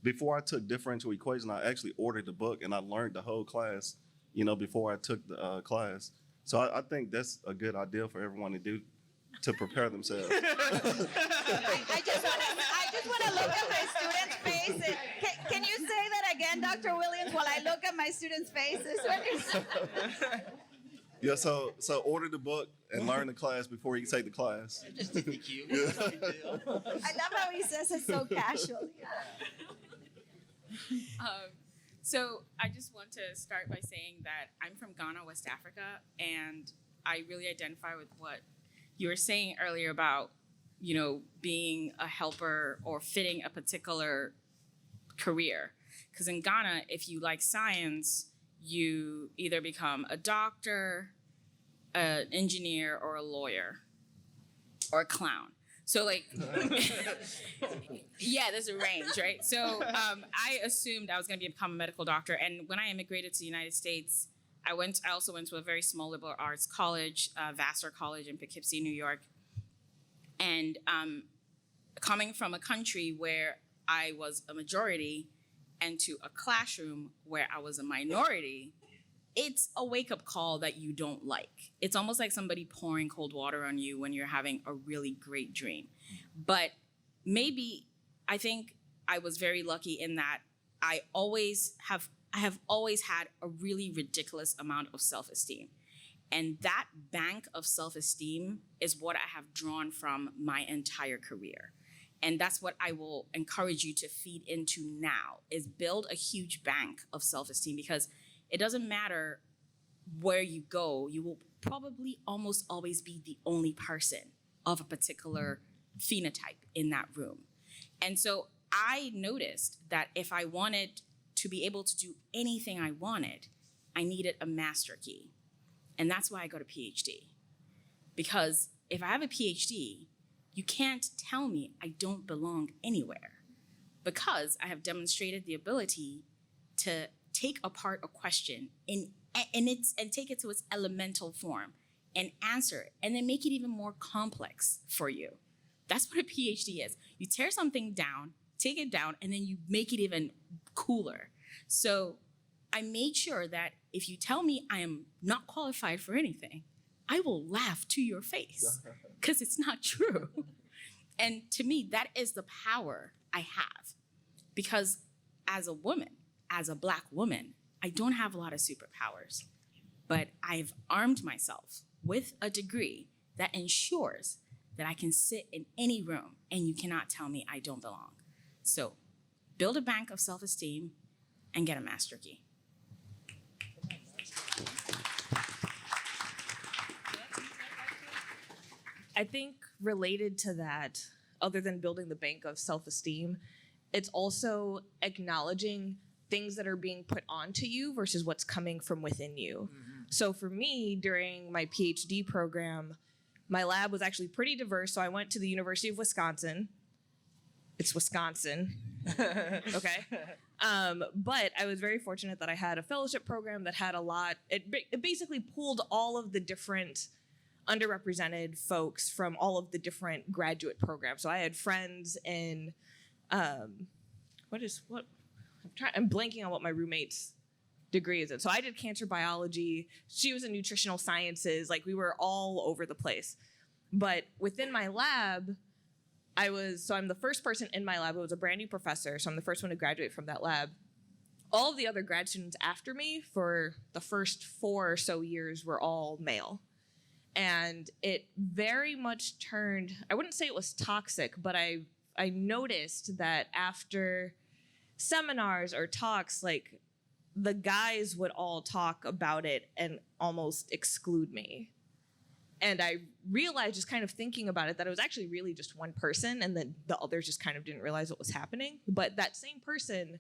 before I took differential equation, I actually ordered the book and I learned the whole class, before I took the class. So I think that's a good idea for everyone to do to prepare themselves. I just want to look at my students' faces. Can you say that again, Dr. Williams, while I look at my students' faces? Yeah, so order the book and learn the class before you take the class. Just to be cute. I love how he says it so casually. So I just want to start by saying that I'm from Ghana, West Africa, and I really identify with what you were saying earlier about, being a helper or fitting a particular career. Because in Ghana, if you like science, you either become a doctor, an engineer, or a lawyer, or a clown. So yeah, there's a range, right? So I assumed I was going to become a medical doctor. And when I immigrated to the United States, I also went to a very small liberal arts college, Vassar College in Poughkeepsie, New York. And coming from a country where I was a majority and to a classroom where I was a minority, it's a wake-up call that you don't like. It's almost like somebody pouring cold water on you when you're having a really great dream. But maybe I think I was very lucky in that I have always had a really ridiculous amount of self-esteem. And that bank of self-esteem is what I have drawn from my entire career. And that's what I will encourage you to feed into now, is build a huge bank of self-esteem, because it doesn't matter where you go, you will probably almost always be the only person of a particular phenotype in that room. And so I noticed that if I wanted to be able to do anything I wanted, I needed a master key. And that's why I got a PhD. Because if I have a PhD, you can't tell me I don't belong anywhere, because I have demonstrated the ability to take apart a question and take it to its elemental form and answer it, and then make it even more complex for you. That's what a PhD is. You tear something down, take it down, and then you make it even cooler. So I made sure that if you tell me I am not qualified for anything, I will laugh to your face, because it's not true. And to me, that is the power I have. Because as a woman, as a Black woman, I don't have a lot of superpowers, but I've armed myself with a degree that ensures that I can sit in any room and you cannot tell me I don't belong. So build a bank of self-esteem and get a master key. I think related to that, other than building the bank of self-esteem, it's also acknowledging things that are being put onto you versus what's coming from within you. Mm-hmm. So for me, during my PhD program, my lab was actually pretty diverse. So I went to the University of Wisconsin. It's Wisconsin. Okay. But I was very fortunate that I had a fellowship program that had a lot. It basically pulled all of the different underrepresented folks from all of the different graduate programs. So I had friends in, I'm blanking on what my roommate's degree is in. So I did cancer biology. She was in nutritional sciences. Like, we were all over the place. But within my lab, I'm the first person in my lab. It was a brand new professor. So I'm the first one to graduate from that lab. All of the other grad students after me for the first 4 or so years were all male. And it very much turned, I wouldn't say it was toxic, but I noticed that after seminars or talks, like, the guys would all talk about it and almost exclude me. And I realized, just kind of thinking about it, that it was actually really just one person, and then the others just kind of didn't realize what was happening. But that same person,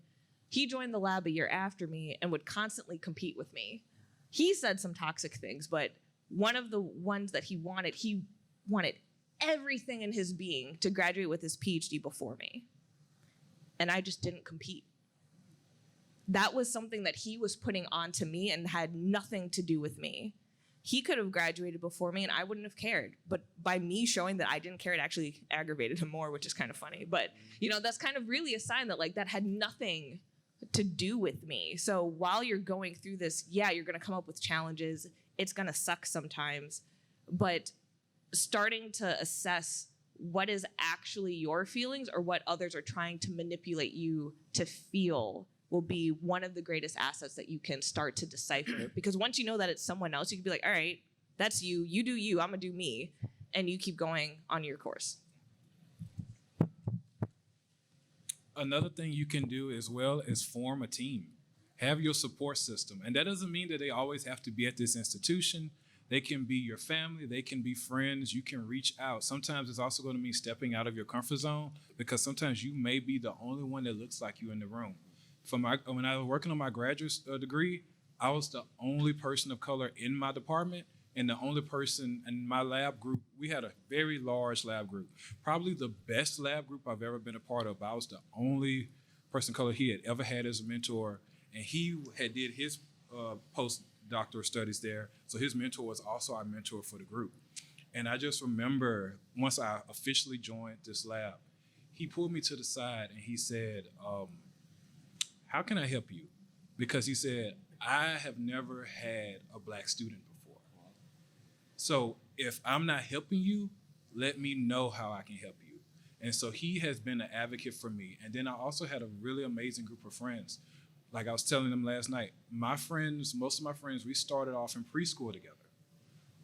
he joined the lab a year after me and would constantly compete with me. He said some toxic things, but one of the ones that he wanted everything in his being to graduate with his PhD before me. And I just didn't compete. That was something that he was putting onto me and had nothing to do with me. He could have graduated before me and I wouldn't have cared. But by me showing that I didn't care, it actually aggravated him more, which is kind of funny. But, that's kind of really a sign that that had nothing to do with me. So while you're going through this, yeah, you're going to come up with challenges. It's going to suck sometimes. But starting to assess what is actually your feelings or what others are trying to manipulate you to feel will be one of the greatest assets that you can start to decipher. Because once you know that it's someone else, you can be like, all right, that's you. You do you. I'm going to do me. And you keep going on your course. Another thing you can do as well is form a team. Have your support system. And that doesn't mean that they always have to be at this institution. They can be your family. They can be friends. You can reach out. Sometimes it's also going to mean stepping out of your comfort zone, because sometimes you may be the only one that looks like you in the room. When I was working on my graduate degree, I was the only person of color in my department and the only person in my lab group. We had a very large lab group, probably the best lab group I've ever been a part of. I was the only person of color he had ever had as a mentor, and he had did his postdoctoral studies there, so his mentor was also our mentor for the group. And I just remember once I officially joined this lab, he pulled me to the side and he said, how can I help you? Because he said, I have never had a Black student before. So if I'm not helping you, let me know how I can help you. And so he has been an advocate for me. And then I also had a really amazing group of friends. Like I was telling them last night, most of my friends, we started off in preschool together.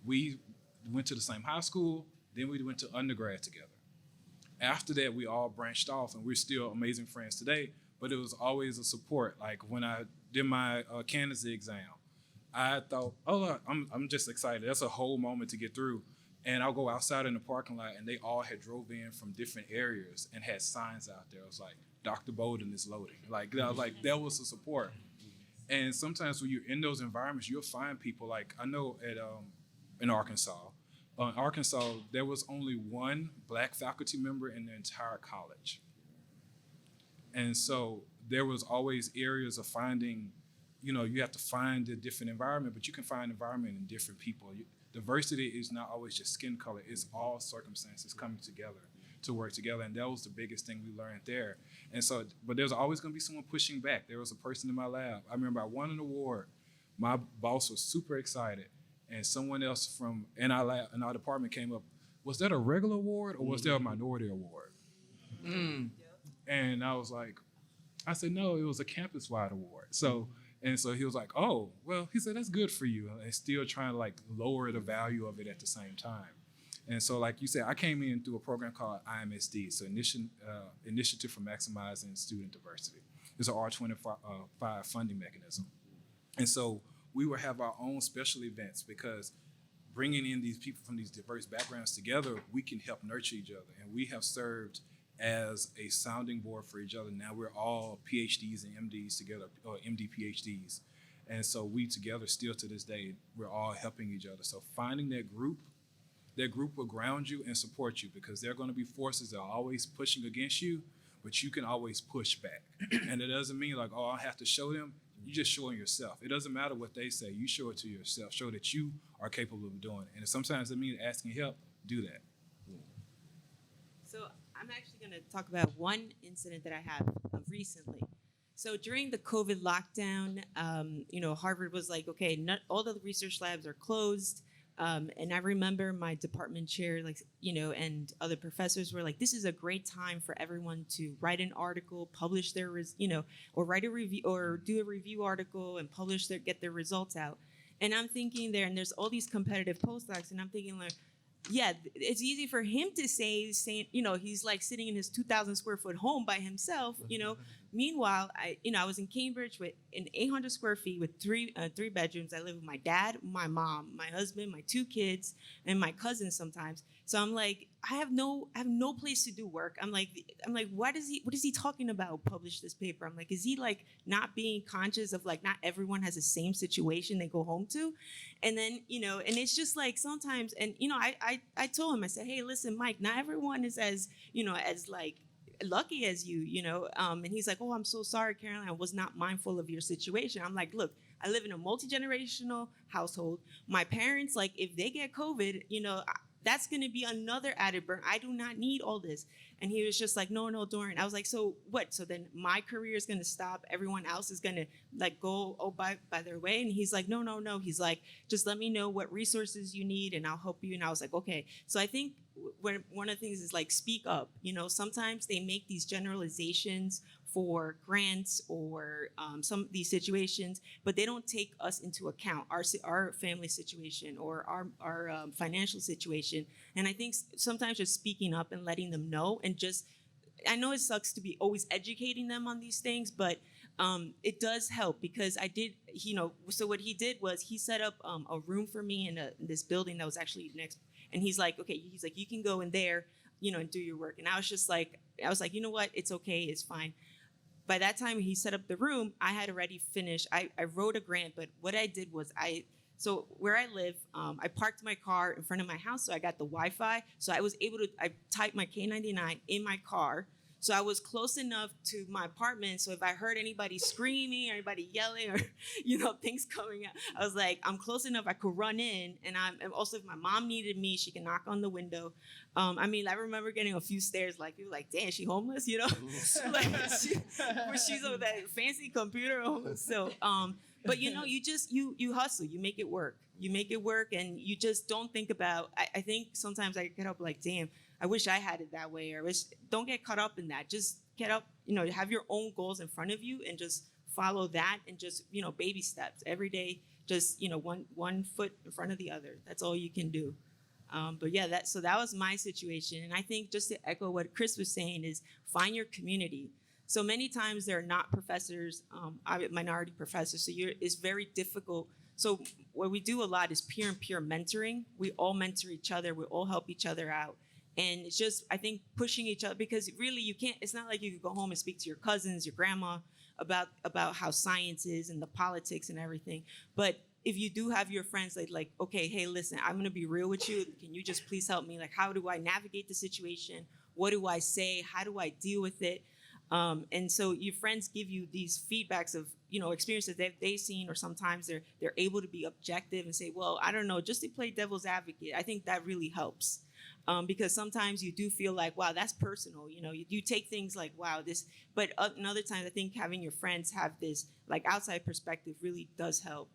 We went to the same high school, then we went to undergrad together. After that, we all branched off, and we're still amazing friends today. But it was always a support. Like when I did my candidacy exam, I thought, I'm just excited. That's a whole moment to get through. And I'll go outside in the parking lot, and they all had drove in from different areas and had signs out there. It was like, Dr. Bolden is loading. That was the support. And sometimes when you're in those environments, you'll find people. Like I know in Arkansas, there was only one Black faculty member in the entire college. And so there was always areas of finding, you have to find a different environment, but you can find environment in different people. Diversity is not always just skin color. It's all circumstances coming together to work together. And that was the biggest thing we learned there. And so, but there's always going to be someone pushing back. There was a person in my lab. I remember I won an award. My boss was super excited. And someone else in our department came up, was that a regular award or was that a minority award? And I said, no, it was a campus-wide award. So he was like, oh, well, he said, that's good for you. And still trying to lower the value of it at the same time. And so like you said, I came in through a program called IMSD, so Initiative for Maximizing Student Diversity. It's an R25 funding mechanism. And so we would have our own special events, because bringing in these people from these diverse backgrounds together, we can help nurture each other. And we have served as a sounding board for each other. Now we're all PhDs and MDs together, or MD PhDs. And so we together still to this day, we're all helping each other. So finding that group will ground you and support you, because there are going to be forces that are always pushing against you, but you can always push back. And it doesn't mean I have to show them. You just showing yourself. It doesn't matter what they say. You show it to yourself. Show that you are capable of doing it. And sometimes it means asking help. Do that. So I'm actually going to talk about one incident that I have recently. So during the COVID lockdown, Harvard was like, okay, not all the research labs are closed. And I remember my department chair, and other professors were like, this is a great time for everyone to write an article, publish their, or write a review or do a review article and get their results out. And I'm thinking there, and there's all these competitive postdocs, and I'm thinking yeah, it's easy for him to say, he's like sitting in his 2,000 square foot home by himself, meanwhile, I was in Cambridge with in 800 square feet with three bedrooms. I live with my dad, my mom, my husband, my 2 kids, and my cousins sometimes. So I'm like, I have no place to do work. I'm like, what is he talking about? Publish this paper. I'm like, is he like not being conscious of like not everyone has the same situation they go home to? And then, and it's just like sometimes, and I told him, I said, hey, listen, Mike, not everyone is as like lucky as you, and he's like, oh, I'm so sorry, Caroline, I was not mindful of your situation. I'm like, look, I live in a multi-generational household. My parents, like, if they get COVID, that's going to be another added burden. I do not need all this. And he was just like, no, Dorian. I was like, so what? So then my career is going to stop. Everyone else is going to like go by their way. And he's like, no. He's like, just let me know what resources you need and I'll help you. And I was like, okay. So I think one of the things is like, speak up. Sometimes they make these generalizations for grants or some of these situations, but they don't take us into account, our family situation or our financial situation. And I think sometimes just speaking up and letting them know, and just, I know it sucks to be always educating them on these things, but it does help because I did, so what he did was he set up a room for me in this building that was actually next, and he's like, okay, you can go in there, and do your work. And I was like, you know what, it's okay, it's fine. By that time he set up the room, I had already finished. I wrote a grant, but what I did was so where I live, I parked my car in front of my house, so I got the Wi-Fi. So I typed my K99 in my car. So I was close enough to my apartment. So if I heard anybody screaming, or anybody yelling, or things coming out, I was like, I'm close enough. I could run in, and also if my mom needed me, she can knock on the window. I remember getting a few stares, like people like, damn, she homeless, like she's with that fancy computer homeless. So, but you hustle, you make it work. You make it work, and you just don't think about. I think sometimes I get up like, damn, I wish I had it that way, or don't get caught up in that. Just get up, have your own goals in front of you and just follow that, and just, baby steps every day, just, one foot in front of the other. That's all you can do. But yeah, that was my situation. And I think just to echo what Chris was saying is find your community. So many times there are not professors, minority professors. So it's very difficult. So what we do a lot is peer-and-peer mentoring. We all mentor each other. We all help each other out. And it's just, I think, pushing each other, because really you can't, it's not like you could go home and speak to your cousins, your grandma about how science is and the politics and everything. But if you do have your friends like, okay, hey, listen, I'm gonna be real with you. Can you just please help me? Like, how do I navigate the situation? What do I say? How do I deal with it? And so your friends give you these feedbacks of, experiences that they've seen, or sometimes they're able to be objective and say, well, I don't know, just to play devil's advocate. I think that really helps. Because sometimes you do feel like, wow, that's personal. You take things like, wow, this, but another times I think having your friends have this like outside perspective really does help.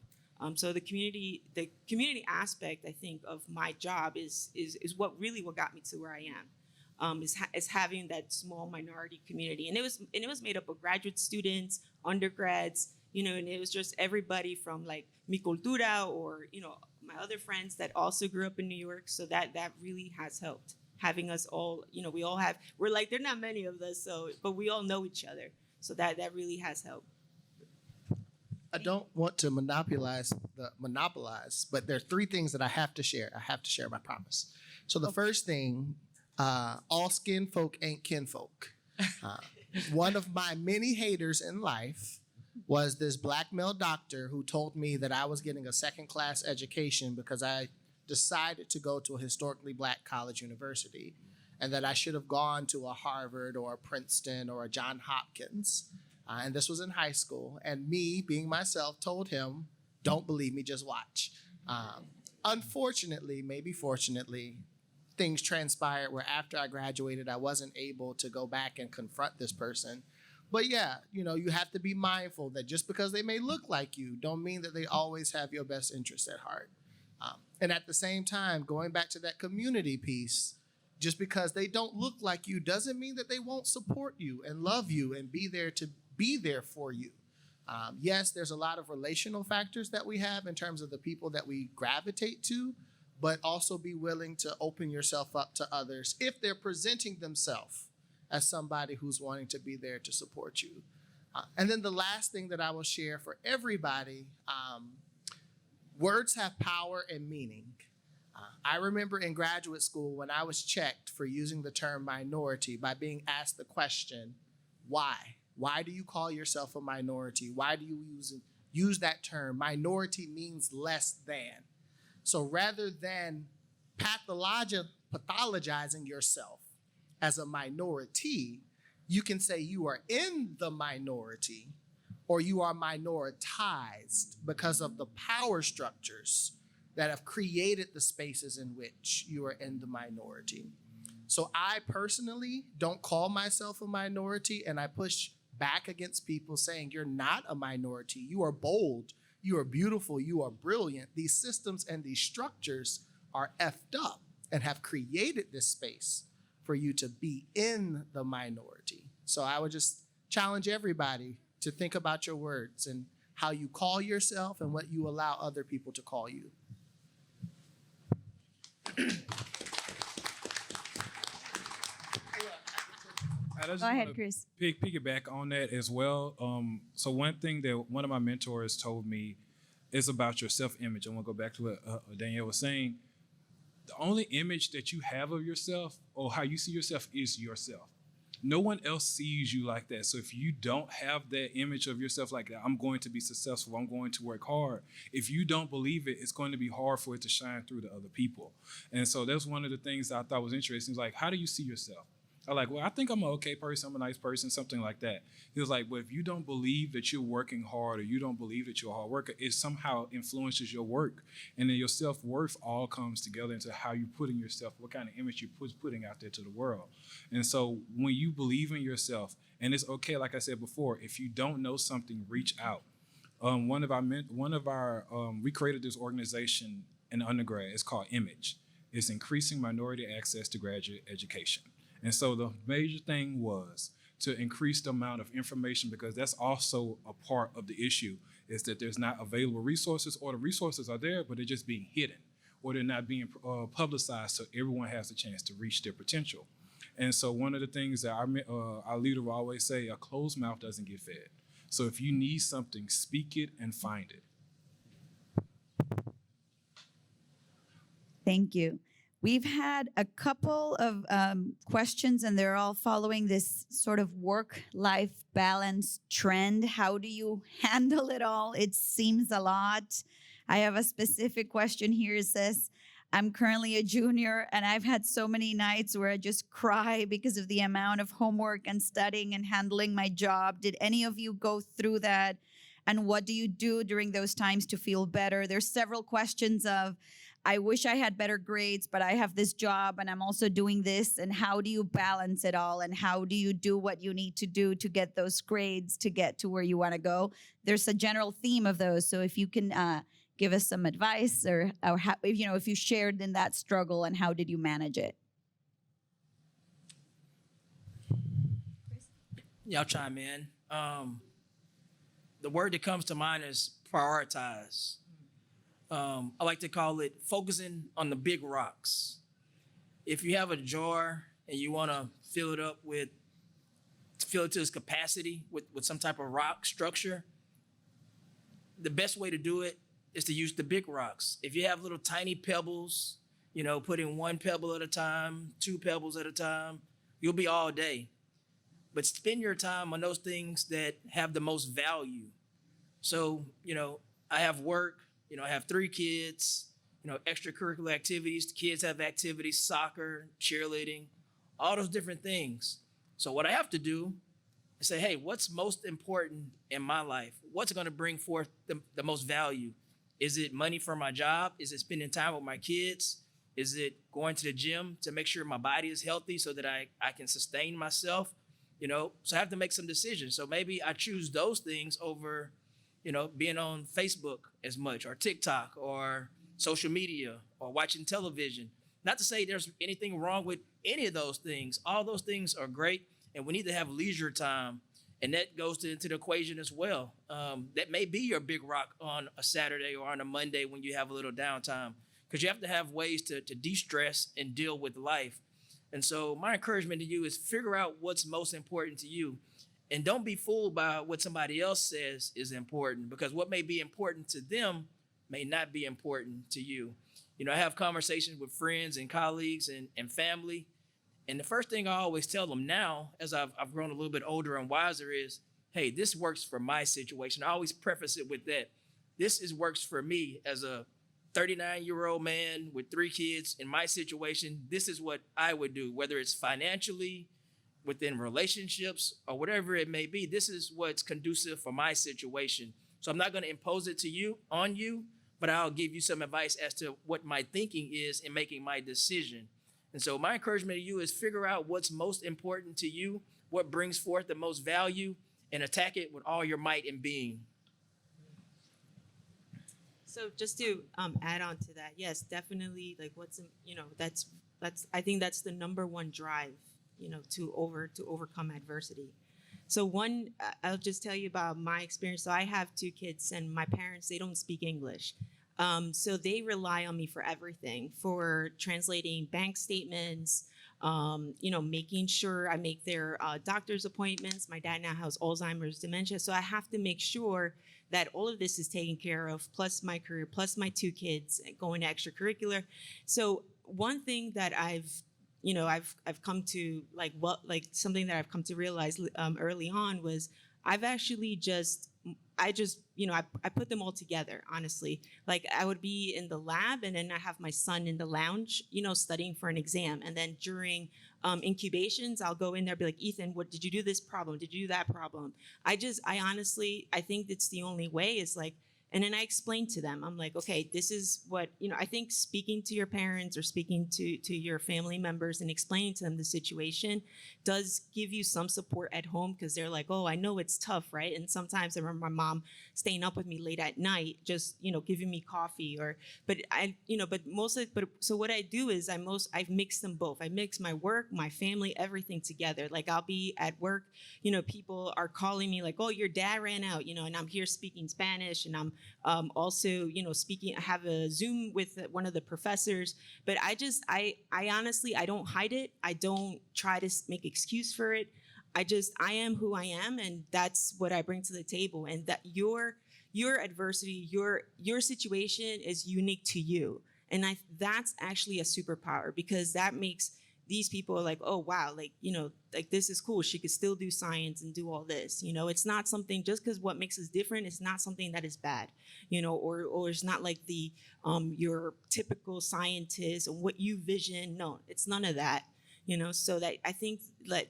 So the community aspect, I think, of my job is what got me to where I am. Is having that small minority community, and it was made up of graduate students, undergrads, and it was just everybody from like Mi Cultura, or my other friends that also grew up in New York. So that really has helped, having us all, we're like, there are not many of us, but we all know each other. So that really has helped. I don't want to monopolize, but there are 3 things that I have to share. I have to share my promise. So the first thing, all skin folk ain't kinfolk. One of my many haters in life was this black male doctor who told me that I was getting a second-class education because I decided to go to a historically black college university, and that I should have gone to a Harvard or a Princeton or a Johns Hopkins. And this was in high school. And me, being myself, told him, don't believe me, just watch. Unfortunately, maybe fortunately, things transpired where after I graduated, I wasn't able to go back and confront this person. But yeah, you have to be mindful that just because they may look like you, don't mean that they always have your best interest at heart. And at the same time, going back to that community piece, just because they don't look like you doesn't mean that they won't support you and love you and be there for you. Yes, there's a lot of relational factors that we have in terms of the people that we gravitate to, but also be willing to open yourself up to others if they're presenting themselves as somebody who's wanting to be there to support you. And then the last thing that I will share for everybody, words have power and meaning. I remember in graduate school when I was checked for using the term minority by being asked the question, why? Why do you call yourself a minority? Why do you use that term? Minority means less than. So rather than pathologizing yourself as a minority, you can say you are in the minority or you are minoritized because of the power structures that have created the spaces in which you are in the minority. So I personally don't call myself a minority, and I push back against people saying you're not a minority. You are bold, you are beautiful, you are brilliant. These systems and these structures are effed up and have created this space for you to be in the minority. So I would just challenge everybody to think about your words and how you call yourself and what you allow other people to call you. I just Go ahead, wanna Chris. Piggyback on that as well. So one thing that one of my mentors told me is about your self-image. I want to go back to what Danielle was saying. The only image that you have of yourself or how you see yourself is yourself. No one else sees you like that. So if you don't have that image of yourself like that, I'm going to be successful, I'm going to work hard. If you don't believe it, it's going to be hard for it to shine through to other people. And so that's one of the things that I thought was interesting. It's like, how do you see yourself? I'm like, well, I think I'm an okay person, I'm a nice person, something like that. He was like, well, if you don't believe that you're working hard or you don't believe that you're a hard worker, it somehow influences your work. And then your self-worth all comes together into how you're putting yourself, what kind of image you're putting out there to the world. And so when you believe in yourself, and it's okay, like I said before, if you don't know something, reach out. We created this organization in undergrad. It's called Image. It's Increasing Minority Access to Graduate Education. And so the major thing was to increase the amount of information, because that's also a part of the issue, is that there's not available resources, or the resources are there, but they're just being hidden, or they're not being publicized so everyone has a chance to reach their potential. And so one of the things that our leader will always say, a closed mouth doesn't get fed. So if you need something, speak it and find it. Thank you. We've had a couple of questions, and they're all following this sort of work-life balance trend. How do you handle it all? It seems a lot. I have a specific question here. It says, I'm currently a junior, and I've had so many nights where I just cry because of the amount of homework and studying and handling my job. Did any of you go through that? And what do you do during those times to feel better? There's several questions of, I wish I had better grades, but I have this job and I'm also doing this. And how do you balance it all? And how do you do what you need to do to get those grades to get to where you want to go? There's a general theme of those. So if you can give us some advice, or how, if you shared in that struggle, and how did you manage it? Yeah, I'll chime in. The word that comes to mind is prioritize. I like to call it focusing on the big rocks. If you have a jar and you want to fill it to its capacity with some type of rock structure, the best way to do it is to use the big rocks. If you have little tiny pebbles, put in one pebble at a time, two pebbles at a time, you'll be all day. But spend your time on those things that have the most value. So, I have work. I have 3 kids, extracurricular activities. The kids have activities, soccer, cheerleading, all those different things. So what I have to do is say, hey, what's most important in my life? What's going to bring forth the most value? Is it money for my job? Is it spending time with my kids? Is it going to the gym to make sure my body is healthy so that I can sustain myself? So I have to make some decisions. So maybe I choose those things over being on Facebook as much, or TikTok, or social media, or watching television. Not to say there's anything wrong with any of those things. All those things are great, and we need to have leisure time, and that goes into the equation as well. That may be your big rock on a Saturday or on a Monday when you have a little downtime, because you have to have ways to de-stress and deal with life. And so my encouragement to you is figure out what's most important to you, And don't be fooled by what somebody else says is important, because what may be important to them may not be important to you. You know, I have conversations with friends and colleagues and family. And the first thing I always tell them now, as I've grown a little bit older and wiser, is, hey, this works for my situation. I always preface it with that. Works for me as a 39-year-old man with 3 kids. In my situation, this is what I would do, whether it's financially, within relationships, or whatever it may be. This is what's conducive for my situation. So I'm not going to impose it on you, but I'll give you some advice as to what my thinking is in making my decision. And so my encouragement to you is figure out what's most important to you, what brings forth the most value, and attack it with all your might and being. So just to add on to that, yes, definitely. Like that's I think that's the number one drive, to overcome adversity. So I'll just tell you about my experience. So I have 2 kids, and my parents, they don't speak English. So they rely on me for everything, for translating bank statements, making sure I make their doctor's appointments. My dad now has Alzheimer's, dementia. So I have to make sure that all of this is taken care of, plus my career, plus my 2 kids going to extracurricular. So one thing that I've come to something that I've come to realize early on was I put them all together, honestly. Like I would be in the lab, and then I have my son in the lounge, studying for an exam. And then during incubations, I'll go in there, be like, Ethan, what did you do this problem? Did you do that problem? I honestly, I think it's the only way is like, and then I explain to them, I'm like, okay, this is what, I think speaking to your parents or speaking to your family members and explaining to them the situation does give you some support at home, because they're like, oh, I know it's tough, right? And sometimes I remember my mom staying up with me late at night, just, giving me coffee so what I do is I mix them both. I mix my work, my family, everything together. Like I'll be at work, people are calling me like, oh, your dad ran out, and I'm here speaking Spanish, and I'm also, speaking, I have a Zoom with one of the professors, but I honestly, I don't hide it. I don't try to make excuse for it. I am who I am, and that's what I bring to the table. And that your adversity, your situation is unique to you. And that's actually a superpower, because that makes these people are like, oh, wow, like, this is cool. She could still do science and do all this. It's not something, just because what makes us different, it's not something that is bad, or it's not like your typical scientist and what you vision. No, it's none of that, so that I think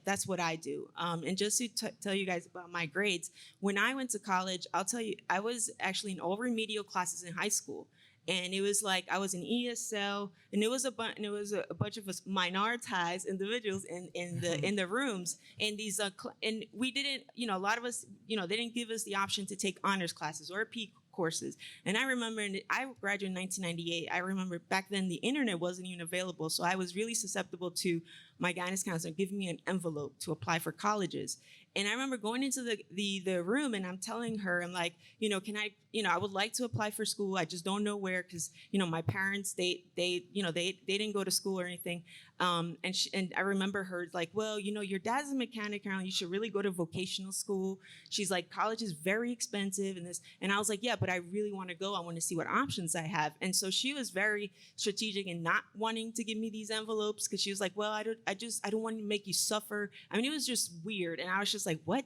that's what I do. And just to tell you guys about my grades, when I went to college, I'll tell you, I was actually in all remedial classes in high school. And it was like I was in ESL, and it was a bunch of us minoritized individuals in the rooms. And these and we didn't, a lot of us, they didn't give us the option to take honors classes or P courses. And I remember, I graduated in 1998. I remember back then the internet wasn't even available, so I was really susceptible to my guidance counselor giving me an envelope to apply for colleges. And I remember going into the room, and I'm telling her, I'm like, can I, I would like to apply for school. I just don't know where, because, my parents, they didn't go to school or anything. And I remember her like, well, your dad's a mechanic, Carolyn, you should really go to vocational school. She's like, college is very expensive and this. And I was like, yeah, but I really want to go. I want to see what options I have. And so she was very strategic in not wanting to give me these envelopes, because she was like, well, I don't want to make you suffer. I mean, it was just weird. And I was just like, what?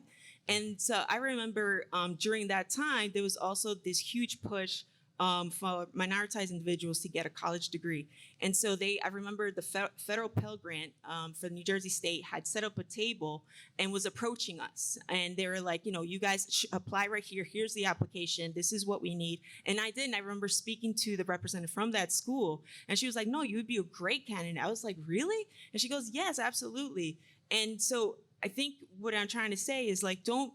And so I remember during that time, there was also this huge push for minoritized individuals to get a college degree. And so I remember the federal Pell Grant for New Jersey State had set up a table and was approaching us. And they were like, you guys apply right here. Here's the application. This is what we need. And I did. And I remember speaking to the representative from that school. And she was like, no, you would be a great candidate. I was like, really? And she goes, yes, absolutely. And so I think what I'm trying to say is like, don't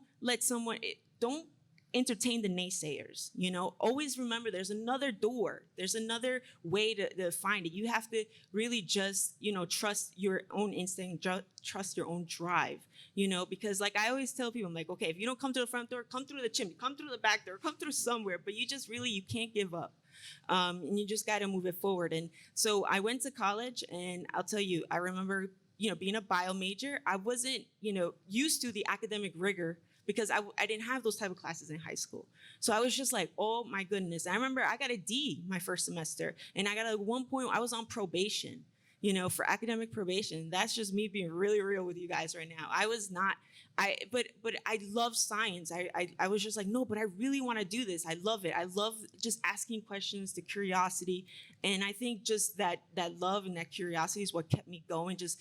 entertain the naysayers, always remember there's another door. There's another way to find it. You have to really just, trust your own instinct, trust your own drive, because like I always tell people, I'm like, okay, if you don't come to the front door, come through the chimney, come through the back door, come through somewhere, but you can't give up. And you just got to move it forward. And so I went to college, and I'll tell you, I remember, being a bio major, I wasn't, used to the academic rigor because I didn't have those type of classes in high school. So I was just like, oh my goodness. I remember I got a D my first semester, and I got at one point, I was on probation, for academic probation. That's just me being really real with you guys right now. I was not, but I love science. I was just like, no, but I really want to do this. I love it. I love just asking questions, the curiosity. And I think just that love and that curiosity is what kept me going. Just,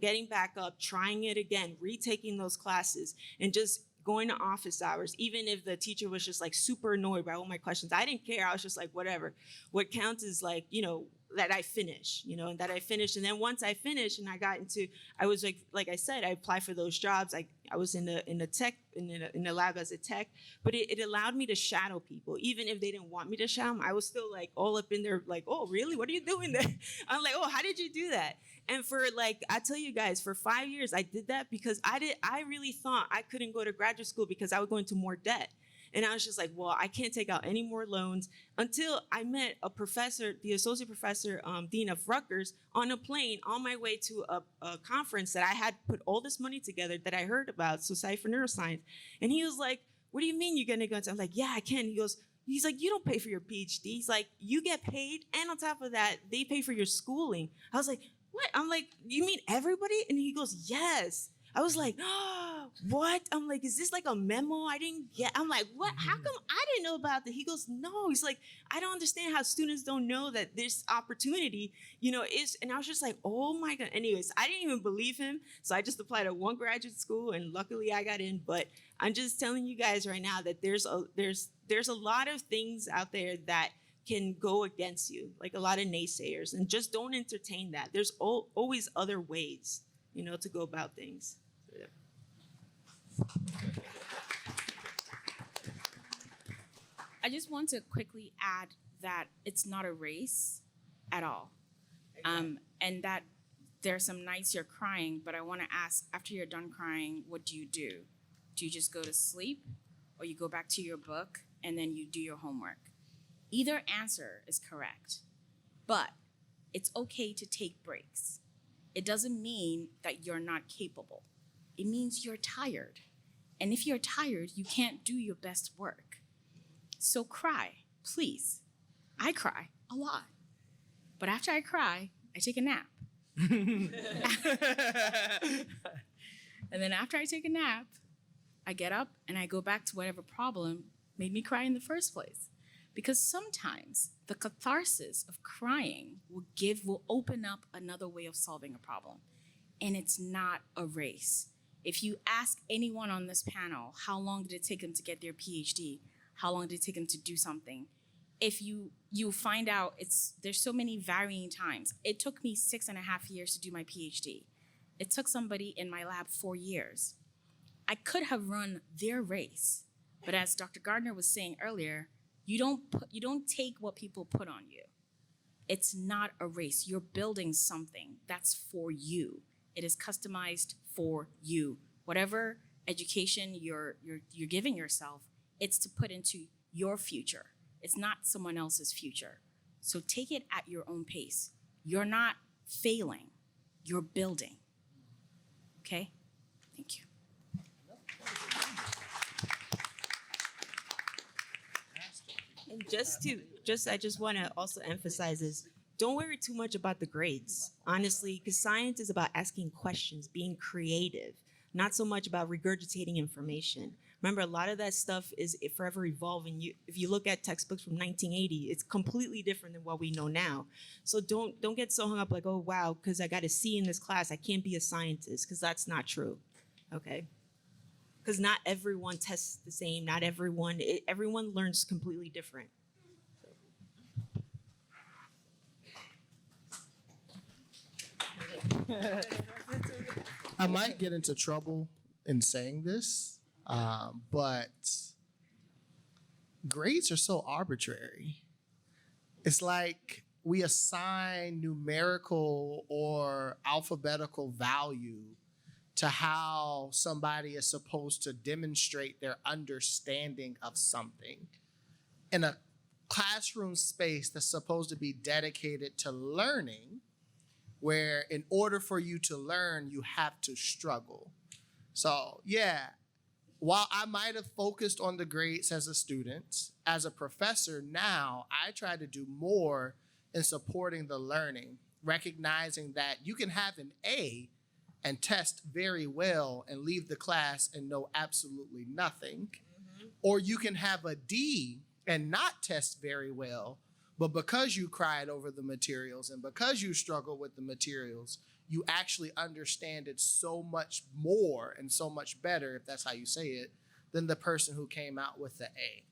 getting back up, trying it again, retaking those classes, and just going to office hours, even if the teacher was just like super annoyed by all my questions. I didn't care. I was just like, whatever. What counts is like, that I finish, and that I finished. And then once I finished and I was like I said, I applied for those jobs. I was in the tech, in the lab as a tech, but it allowed me to shadow people. Even if they didn't want me to shadow them, I was still like all up in there like, oh, really? What are you doing there? I'm like, oh, how did you do that? And for I tell you guys, for 5 years, I did that because I really thought I couldn't go to graduate school because I would go into more debt. And I was just like, well, I can't take out any more loans, until I met a professor, the associate professor, dean of Rutgers, on a plane on my way to a conference that I had put all this money together that I heard about, Society for Neuroscience. And he was like, what do you mean you're going to go into? I'm like, yeah, I can. He's like, you don't pay for your PhD. He's like, you get paid, and on top of that, they pay for your schooling. I was like, what? I'm like, you mean everybody? And he goes, yes. I was like, oh, what? I'm like, is this like a memo I didn't get? I'm like, what? How come I didn't know about that? He goes, no. He's like, I don't understand how students don't know that this opportunity, is. And I was just like, oh my God. Anyways, I didn't even believe him. So I just applied at one graduate school, and luckily I got in. But I'm just telling you guys right now that there's a lot of things out there that can go against you, like a lot of naysayers, and just don't entertain that. There's always other ways, to go about things. So, yeah. I just want to quickly add that it's not a race at all. And that there are some nights you're crying, but I want to ask, after you're done crying, what do you do? Do you just go to sleep, or you go back to your book and then you do your homework? Either answer is correct, but it's okay to take breaks. It doesn't mean that you're not capable. It means you're tired. And if you're tired, you can't do your best work. So cry, please. I cry a lot. But after I cry, I take a nap. And then after I take a nap, I get up and I go back to whatever problem made me cry in the first place. Because sometimes the catharsis of crying will open up another way of solving a problem. And it's not a race. If you ask anyone on this panel, how long did it take them to get their PhD? How long did it take them to do something? If you find out there's so many varying times. It took me 6.5 years to do my PhD. It took somebody in my lab 4 years. I could have run their race, but as Dr. Gardner was saying earlier, you don't take what people put on you. It's not a race. You're building something that's for you. It is customized for you. Whatever education you're giving yourself, it's to put into your future. It's not someone else's future. So take it at your own pace. You're not failing. You're building. Okay? Thank you. And I just want to also emphasize is, don't worry too much about the grades, honestly, because science is about asking questions, being creative, not so much about regurgitating information. Remember, a lot of that stuff is forever evolving. If you look at textbooks from 1980, it's completely different than what we know now. So don't get so hung up like, oh, wow, because I got a C in this class, I can't be a scientist, because that's not true, okay? Because not everyone tests the same. Not everyone learns completely different. I might get into trouble in saying this, but grades are so arbitrary. It's like we assign numerical or alphabetical value to how somebody is supposed to demonstrate their understanding of something. In a classroom space that's supposed to be dedicated to learning, where in order for you to learn, you have to struggle. So yeah, while I might have focused on the grades as a student, as a professor now, I try to do more in supporting the learning, recognizing that you can have an A and test very well and leave the class and know absolutely nothing. Or you can have a D and not test very well, but because you cried over the materials and because you struggle with the materials, you actually understand it so much more and so much better, if that's how you say it, than the person who came out with the A.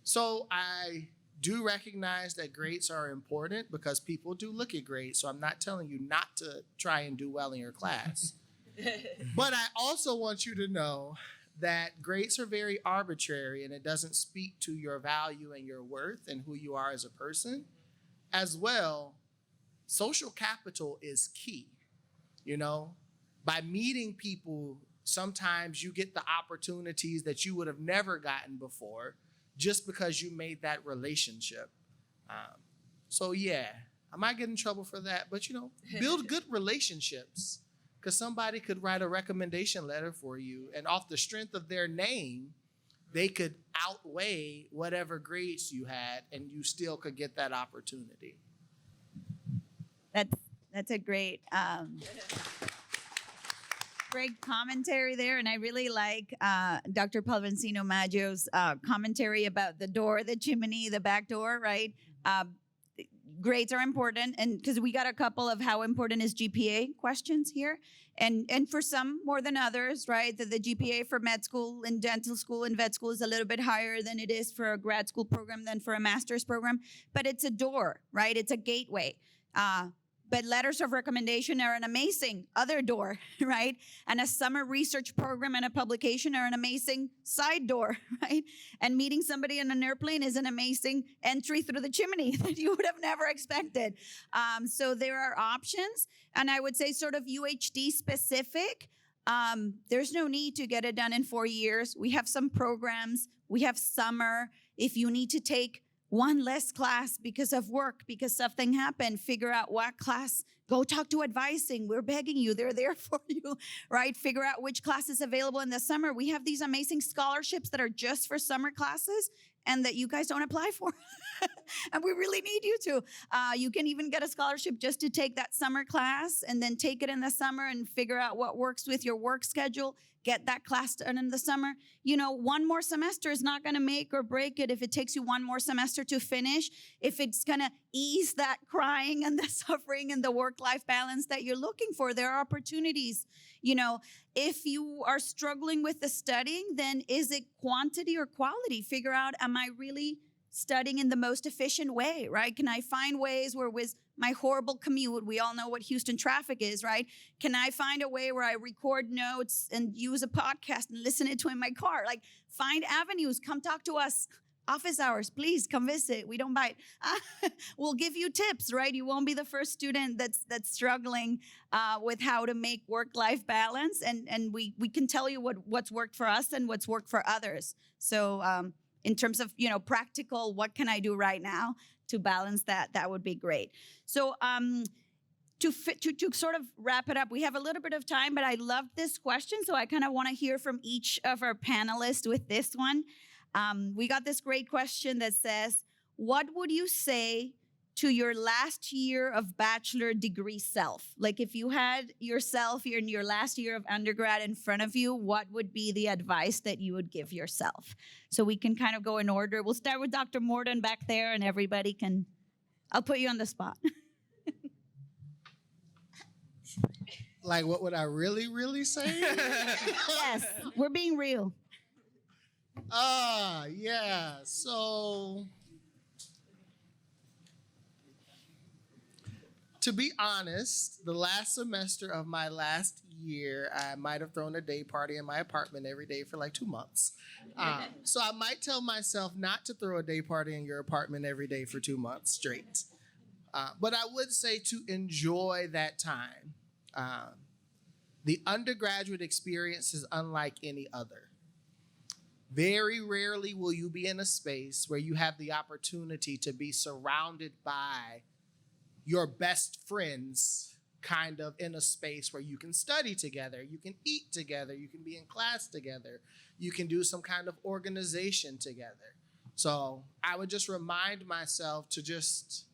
So I do recognize that grades are important because people do look at grades. So I'm not telling you not to try and do well in your class. But I also want you to know that grades are very arbitrary and it doesn't speak to your value and your worth and who you are as a person. As well, social capital is key. You know, by meeting people, sometimes you get the opportunities that you would have never gotten before just because you made that relationship. So yeah, I might get in trouble for that, but you know, build good relationships because somebody could write a recommendation letter for you and off the strength of their name, they could outweigh whatever grades you had and you still could get that opportunity. That's a great great commentary there, and I really like Dr. Palvancino Maggio's commentary about the door, the chimney, the back door, right? Grades are important, and because we got a couple of how important is GPA questions here, and for some more than others, right? The GPA for med school and dental school and vet school is a little bit higher than it is for a grad school program than for a master's program, but it's a door, right? It's a gateway. But letters of recommendation are an amazing other door, right? And a summer research program and a publication are an amazing side door, right? And meeting somebody in an airplane is an amazing entry through the chimney that you would have never expected. So there are options. And I would say sort of UHD specific, there's no need to get it done in 4 years. We have some programs. We have summer. If you need to take one less class because of work, because something happened, figure out what class, go talk to advising. We're begging you, they're there for you, right? Figure out which class is available in the summer. We have these amazing scholarships that are just for summer classes and that you guys don't apply for. And we really need you to. You can even get a scholarship just to take that summer class and then take it in the summer and figure out what works with your work schedule. Get that class done in the summer. You know, one more semester is not going to make or break it if it takes you one more semester to finish, if it's going to ease that crying and the suffering and the work-life balance that you're looking for. There are opportunities. You know, if you are struggling with the studying, then is it quantity or quality? Figure out, am I really studying in the most efficient way, right? Can I find ways where with my horrible commute, we all know what Houston traffic is, right? Can I find a way where I record notes and use a podcast and listen it to in my car? Like, find avenues. Come talk to us. Office hours, please come visit. We don't bite. We'll give you tips, right? You won't be the first student that's struggling with how to make work-life balance, and we can tell you what's worked for us and what's worked for others. So in terms of, you know, practical, what can I do right now to balance that? That would be great. So to sort of wrap it up, we have a little bit of time, but I loved this question, so I kind of want to hear from each of our panelists with this one. We got this great question that says, what would you say to your last year of bachelor degree self? Like, if you had yourself in your last year of undergrad in front of you, what would be the advice that you would give yourself? So we can kind of go in order. We'll start with Dr. Morton back there, and everybody can, I'll put you on the spot. Like, what would I really, really say? Yes, we're being real. Yeah. So, to be honest, the last semester of my last year, I might have thrown a day party in my apartment every day for like 2 months. So I might tell myself not to throw a day party in your apartment every day for 2 months straight. But I would say to enjoy that time. The undergraduate experience is unlike any other. Very rarely will you be in a space where you have the opportunity to be surrounded by your best friends kind of in a space where you can study together, you can eat together, you can be in class together, you can do some kind of organization together. So I would just remind myself to just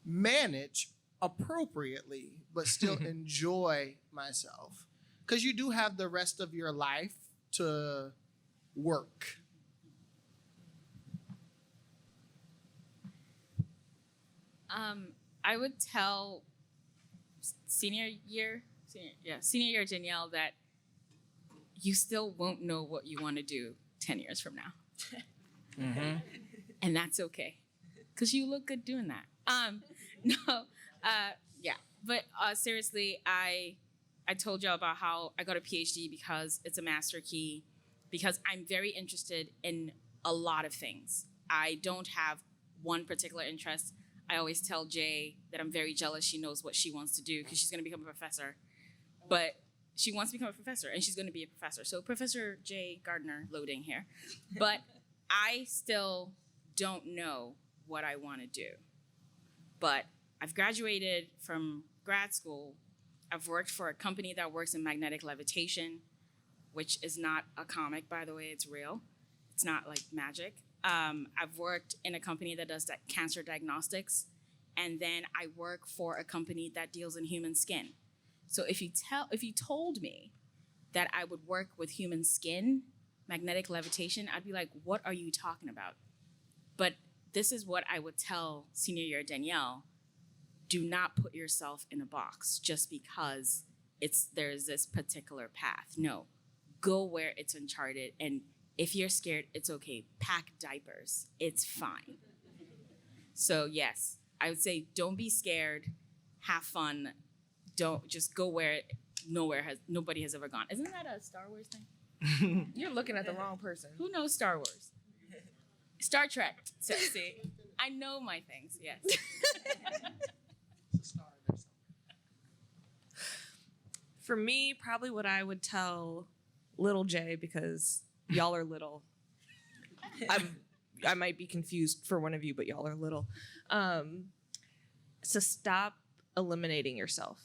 manage appropriately, but still enjoy myself. Because you do have the rest of your life to work. I would tell senior year Danielle that you still won't know what you want to do 10 years from now. And that's okay, because you look good doing that. But seriously, I told y'all about how I got a PhD because it's a master key, because I'm very interested in a lot of things. I don't have one particular interest. I always tell Jay that I'm very jealous she knows what she wants to do, because she's going to become a professor. But she wants to become a professor, and she's going to be a professor. So Professor Jay Gardner loading here. But I still don't know what I want to do. But I've graduated from grad school. I've worked for a company that works in magnetic levitation, which is not a comic, by the way, it's real. It's not like magic. I've worked in a company that does cancer diagnostics, and then I work for a company that deals in human skin. So if you told me that I would work with human skin, magnetic levitation, I'd be like, what are you talking about? But this is what I would tell senior year Danielle: do not put yourself in a box just because there's this particular path. No, go where it's uncharted, and if you're scared, it's okay. Pack diapers. It's fine. So yes, I would say don't be scared. Have fun. Don't just go where nobody has ever gone. Isn't that a Star Wars thing? You're looking at the wrong person. Who knows Star Wars? Star Trek. So, see, I know my things. Yes. For me, probably what I would tell little Jay, because y'all are little. I might be confused for one of you, but y'all are little. So stop eliminating yourself.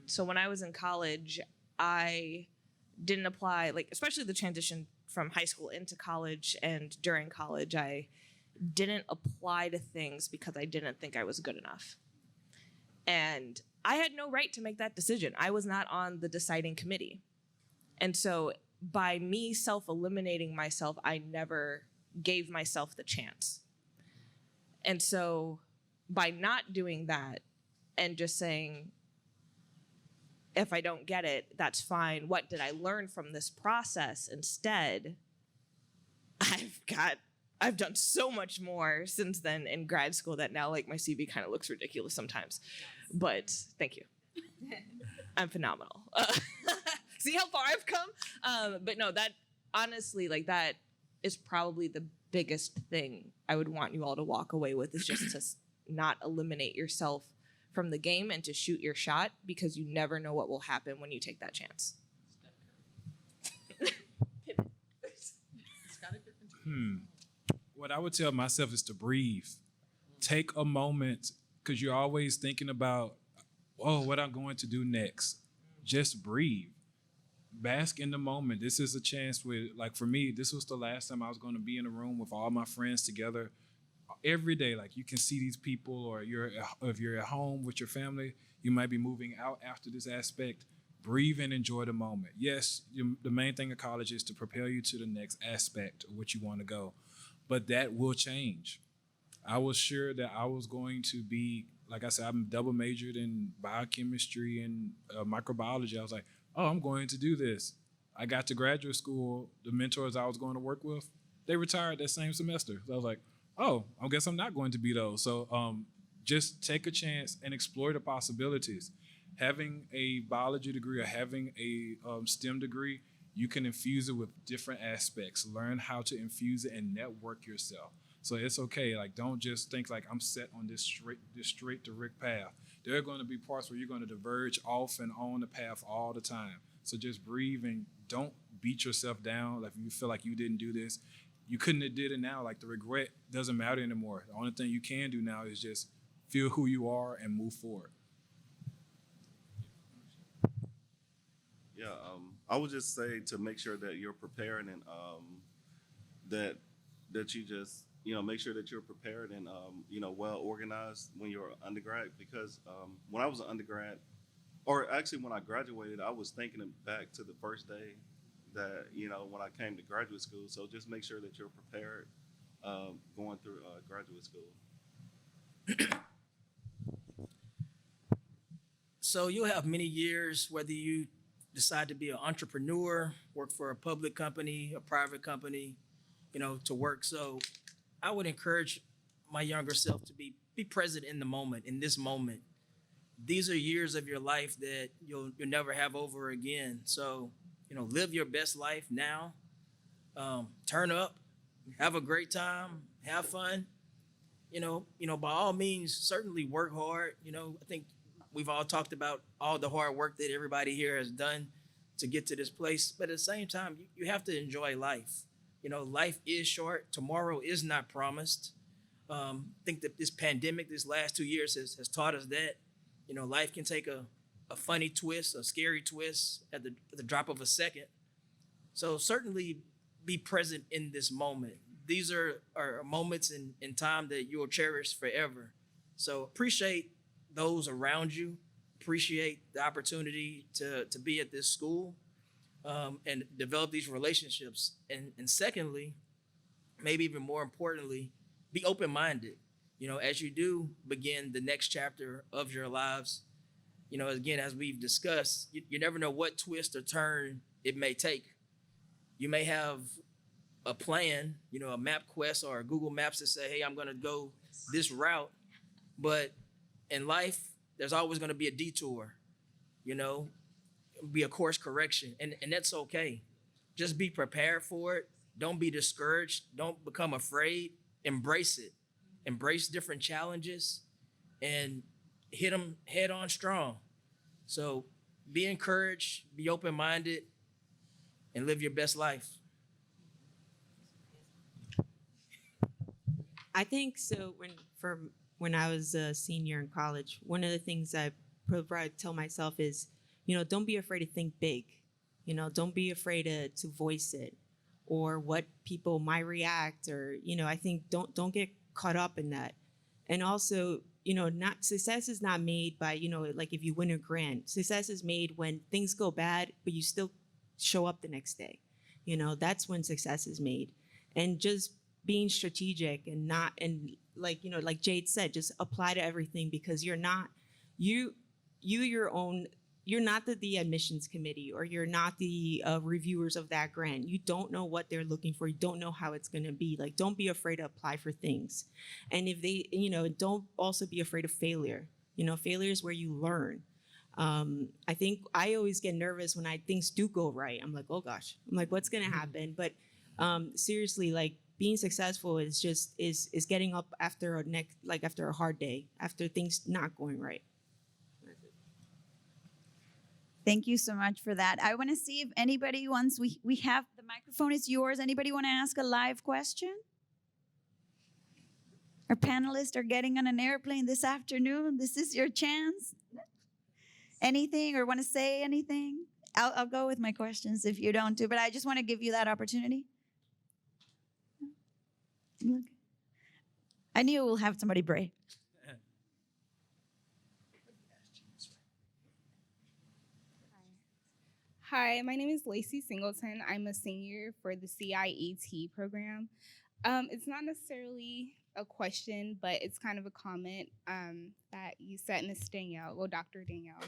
So when I was in college, I didn't apply, especially the transition from high school into college, and during college, I didn't apply to things because I didn't think I was good enough. And I had no right to make that decision. I was not on the deciding committee. And so by me self-eliminating myself, I never gave myself the chance. And so by not doing that and just saying, if I don't get it, that's fine. What did I learn from this process instead? I've done so much more since then in grad school that now my CV kind of looks ridiculous sometimes. But thank you. I'm phenomenal. See how far I've come? But no, that honestly, that is probably the biggest thing I would want you all to walk away with, is just to not eliminate yourself from the game and to shoot your shot, because you never know what will happen when you take that chance. What I would tell myself is to breathe. Take a moment, because you're always thinking about, what I'm going to do next. Just breathe. Bask in the moment. This is a chance where, for me, this was the last time I was going to be in a room with all my friends together every day. You can see these people, or if you're at home with your family, you might be moving out after this aspect. Breathe and enjoy the moment. Yes, the main thing of college is to propel you to the next aspect of what you want to go, but that will change. I was sure that I was going to be, like I said, I'm double majored in biochemistry and microbiology. I was like, I'm going to do this. I got to graduate school. The mentors I was going to work with, they retired that same semester. So I was like, I guess I'm not going to be those. So just take a chance and explore the possibilities. Having a biology degree or having a STEM degree, you can infuse it with different aspects. Learn how to infuse it and network yourself. So it's okay. Don't just think I'm set on this straight direct path. There are going to be parts where you're going to diverge off and on the path all the time. So just breathe and don't beat yourself down. If you feel like you didn't do this, you couldn't have did it now. The regret doesn't matter anymore. The only thing you can do now is just feel who you are and move forward. Yeah, I would just say to make sure that you're prepared and that you just make sure that you're prepared and well organized when you're an undergrad, because when I was an undergrad, or actually when I graduated, I was thinking back to the first day that when I came to graduate school. So just make sure that you're prepared going through graduate school. So you'll have many years, whether you decide to be an entrepreneur, work for a public company, a private company, to work. So I would encourage my younger self to be present in the moment, in this moment. These are years of your life that you'll never have over again. So, live your best life now. Turn up, have a great time, have fun. By all means, certainly work hard. I think we've all talked about all the hard work that everybody here has done to get to this place. But at the same time, you have to enjoy life. Life is short. Tomorrow is not promised. I think that this pandemic, this last 2 years has taught us that, life can take a funny twist, a scary twist at the drop of a second. So certainly be present in this moment. These are moments in time that you will cherish forever. So appreciate those around you, appreciate the opportunity to be at this school and develop these relationships. And secondly, maybe even more importantly, be open-minded. As you do begin the next chapter of your lives, again, as we've discussed, you never know what twist or turn it may take. You may have a plan, a MapQuest or a Google Maps to say, hey, I'm going to go this route. But in life, there's always going to be a detour, be a course correction. And that's okay. Just be prepared for it. Don't be discouraged. Don't become afraid. Embrace it. Embrace different challenges and hit them head on strong. So be encouraged, be open-minded, and live your best life. I think so. When I was a senior in college, one of the things I probably tell myself is, don't be afraid to think big. Don't be afraid to voice it, or what people might react, or I think don't get caught up in that. And also, not success is not made by like if you win a grant. Success is made when things go bad, but you still show up the next day. That's when success is made. And just being strategic and not, and like Jade said, just apply to everything, because you're not the admissions committee, or you're not the reviewers of that grant. You don't know what they're looking for. You don't know how it's going to be. Like, don't be afraid to apply for things. And if they, don't also be afraid of failure. Failure is where you learn. I think I always get nervous when things do go right. I'm like, oh gosh, what's going to happen? But seriously, like, being successful is getting up after after a hard day, after things not going right. Thank you so much for that. I want to see if anybody wants, we have, the microphone is yours. Anybody want to ask a live question? Our panelists are getting on an airplane this afternoon. This is your chance. Anything, or want to say anything? I'll go with my questions if you don't do, but I just want to give you that opportunity. Look. I knew we'll have somebody brave. Hi, my name is Lacey Singleton. I'm a senior for the CIET program. It's not necessarily a question, but it's kind of a comment that you said, Ms. Danielle, well, Dr. Danielle.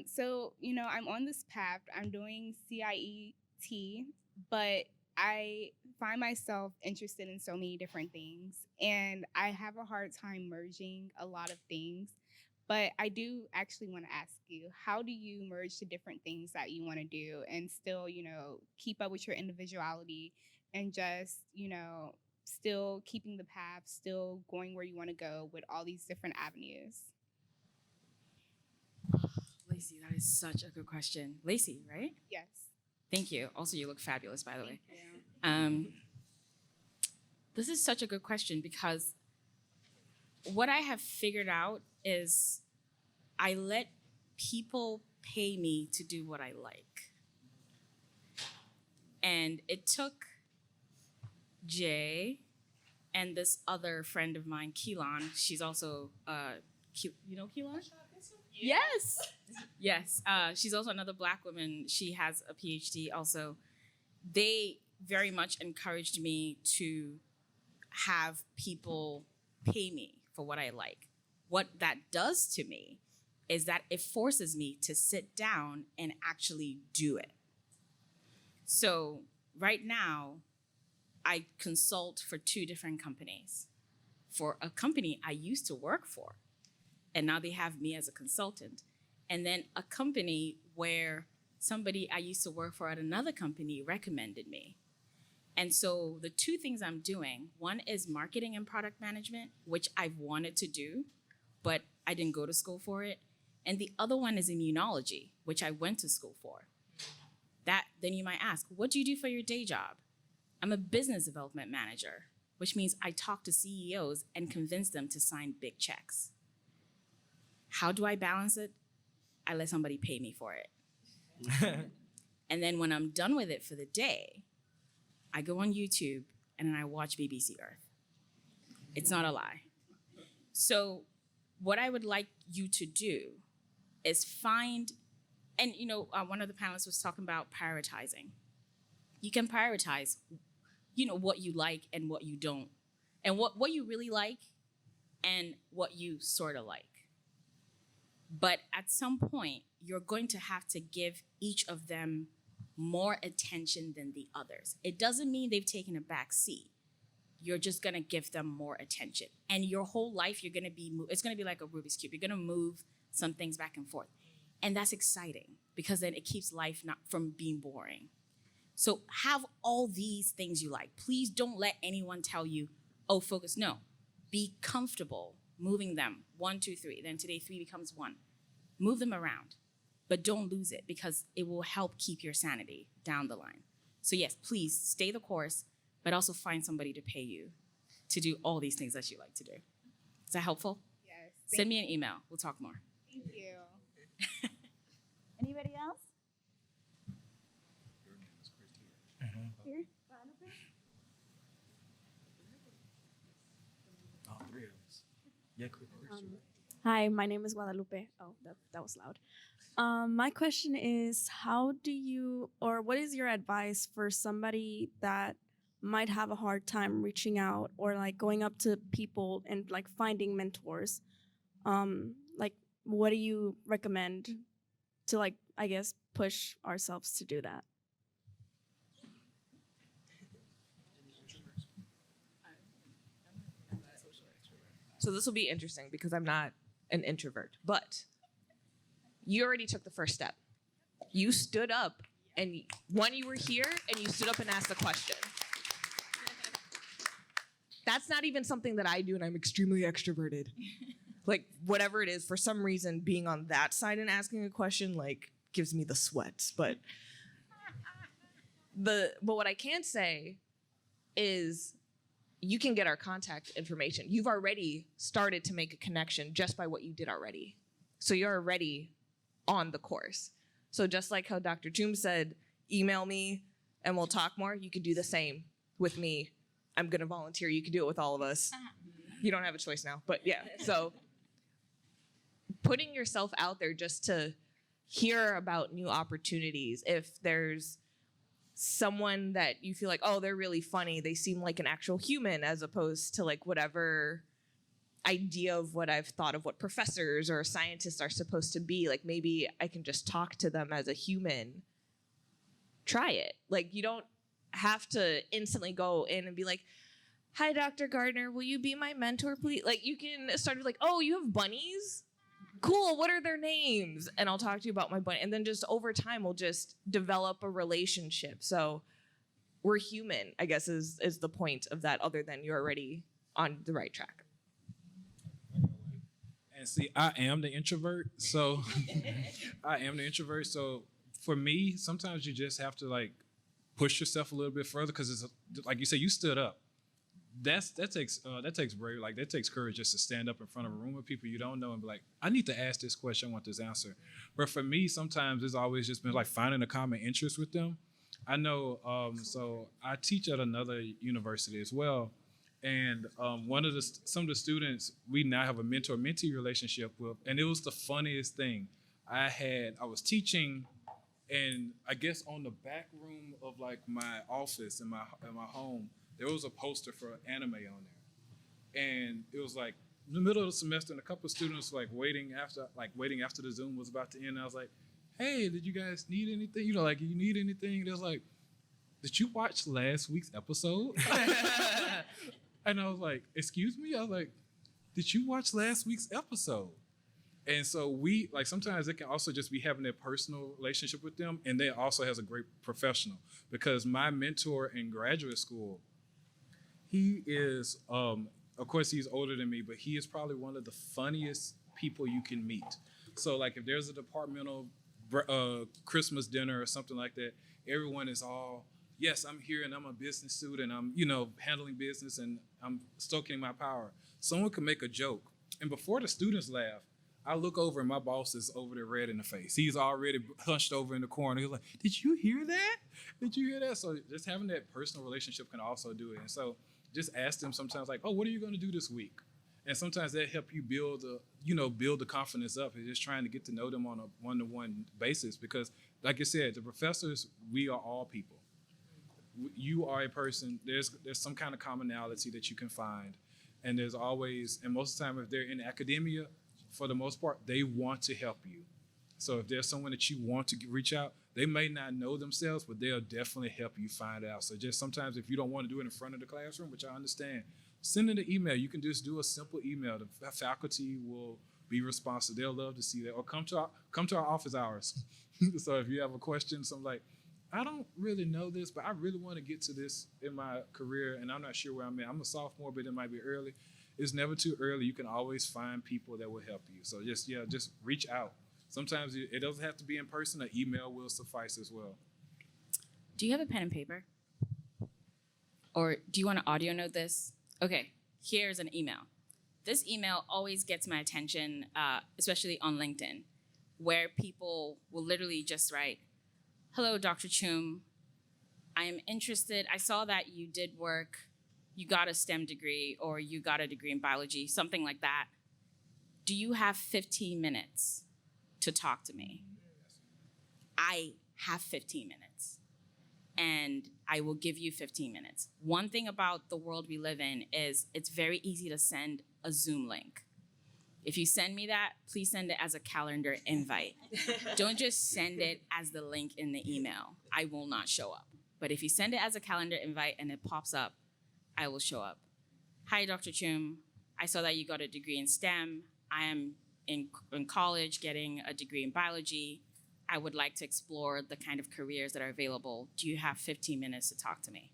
So, I'm on this path. I'm doing CIET, but I find myself interested in so many different things, and I have a hard time merging a lot of things. But I do actually want to ask you, how do you merge the different things that you want to do and still, keep up with your individuality and just, still keeping the path, still going where you want to go with all these different avenues? Lacey, that is such a good question. Lacey, right? Yes. Thank you. Also, you look fabulous, by the way. Thank you. This is such a good question, because what I have figured out is I let people pay me to do what I like. And it took Jay and this other friend of mine, Keelan. She's also, you know Keelan? Yes. Yes. She's also another Black woman. She has a PhD also. They very much encouraged me to have people pay me for what I like. What that does to me is that it forces me to sit down and actually do it. So right now, I consult for 2 different companies. For a company I used to work for, and now they have me as a consultant. And then a company where somebody I used to work for at another company recommended me. And so the 2 things I'm doing, one is marketing and product management, which I've wanted to do, but I didn't go to school for it. And the other one is immunology, which I went to school for. Then you might ask, what do you do for your day job? I'm a business development manager, which means I talk to CEOs and convince them to sign big checks. How do I balance it? I let somebody pay me for it. And then when I'm done with it for the day, I go on YouTube and then I watch BBC Earth. It's not a lie. So what I would like you to do is find, and one of the panelists was talking about prioritizing. You can prioritize, what you like and what you don't, and what you really like and what you sort of like. But at some point, you're going to have to give each of them more attention than the others. It doesn't mean they've taken a back seat. You're just gonna give them more attention. And your whole life, it's gonna be like a Rubik's Cube. You're gonna move some things back and forth. And that's exciting because then it keeps life not from being boring. So have all these things you like. Please don't let anyone tell you, oh, focus. No, be comfortable moving them 1, 2, 3. Then today 3 becomes 1. Move them around, but don't lose it because it will help keep your sanity down the line. So yes, please stay the course, but also find somebody to pay you to do all these things that you like to do. Is that helpful? Yes. Send me an email. We'll talk more. Thank you. Anybody else? Here? All 3 of us. Yeah, quick. Hi, my name is Guadalupe. Oh, that was loud. My question is, what is your advice for somebody that might have a hard time reaching out or like going up to people and like finding mentors? What do you recommend to push ourselves to do that? So this will be interesting because I'm not an introvert, but you already took the first step. You stood up and you were here and you stood up and asked the question. That's not even something that I do and I'm extremely extroverted. Like whatever it is, for some reason, being on that side and asking a question gives me the sweats. But what I can say is you can get our contact information. You've already started to make a connection just by what you did already. So you're already on the course. So just like how Dr. Chum said, email me and we'll talk more, you could do the same with me. I'm gonna volunteer, you can do it with all of us. You don't have a choice now, but yeah. So putting yourself out there just to hear about new opportunities. If there's someone that you feel like, oh, they're really funny, they seem like an actual human as opposed to whatever idea of what I've thought of what professors or scientists are supposed to be, maybe I can just talk to them as a human. Try it. You don't have to instantly go in and be like, hi, Dr. Gardner, will you be my mentor, please? You can start with oh, you have bunnies? Cool, what are their names? And I'll talk to you about my bunny. And then just over time, we'll just develop a relationship. So we're human, I guess, is the point of that, other than you're already on the right track. And see, I am the introvert. So for me, sometimes you just have to push yourself a little bit further because it's like you said, you stood up. that takes bravery. Like that takes courage just to stand up in front of a room of people you don't know and be like, I need to ask this question. I want this answer. But for me, sometimes it's always just been like finding a common interest with them. I know. So I teach at another university as well, and some of the students we now have a mentor-mentee relationship with, and it was the funniest thing. I was teaching, and I guess on the back room of like my office in my home, there was a poster for anime on there, and it was like in the middle of the semester, and a couple of students like waiting after the Zoom was about to end. And I was like, "Hey, did you guys need anything? You need anything?" And they was like, "Did you watch last week's episode?" And I was like, "Excuse me?" I was like, "Did you watch last week's episode?" And so we like sometimes it can also just be having that personal relationship with them, and then also has a great professional because my mentor in graduate school. He is, of course, he's older than me, but he is probably one of the funniest people you can meet. So, like, if there's a departmental Christmas dinner or something like that, everyone is all, yes, I'm here and I'm a business student. I'm, handling business and I'm stoking my power. Someone can make a joke. And before the students laugh, I look over and my boss is over there red in the face. He's already hunched over in the corner. He's like, did you hear that? Did you hear that? So just having that personal relationship can also do it. And so just ask them sometimes like, oh, what are you going to do this week? And sometimes that help you build the confidence up. It's just trying to get to know them on a one-to-one basis because, like I said, the professors, we are all people. You are a person. There's some kind of commonality that you can find. And there's always, and most of the time if they're in academia, for the most part, they want to help you. So if there's someone that you want to reach out, they may not know themselves, but they'll definitely help you find out. So just sometimes if you don't want to do it in front of the classroom, which I understand, send in an email. You can just do a simple email. The faculty will be responsive. They'll love to see that. Or come to our office hours. So if you have a question, something like, I don't really know this, but I really want to get to this in my career, and I'm not sure where I'm at. I'm a sophomore, but it might be early. It's never too early. You can always find people that will help you. So just reach out. Sometimes it doesn't have to be in person. An email will suffice as well. Do you have a pen and paper? Or do you want to audio note this? Okay, here's an email. This email always gets my attention, especially on LinkedIn, where people will literally just write, hello, Dr. Chum. I am interested. I saw that you did work. You got a STEM degree or you got a degree in biology, something like that. Do you have 15 minutes to talk to me? I have 15 minutes and I will give you 15 minutes. One thing about the world we live in is it's very easy to send a Zoom link. If you send me that, please send it as a calendar invite. Don't just send it as the link in the email. I will not show up. But if you send it as a calendar invite and it pops up, I will show up. Hi, Dr. Chum. I saw that you got a degree in STEM. I am in college getting a degree in biology. I would like to explore the kind of careers that are available. Do you have 15 minutes to talk to me?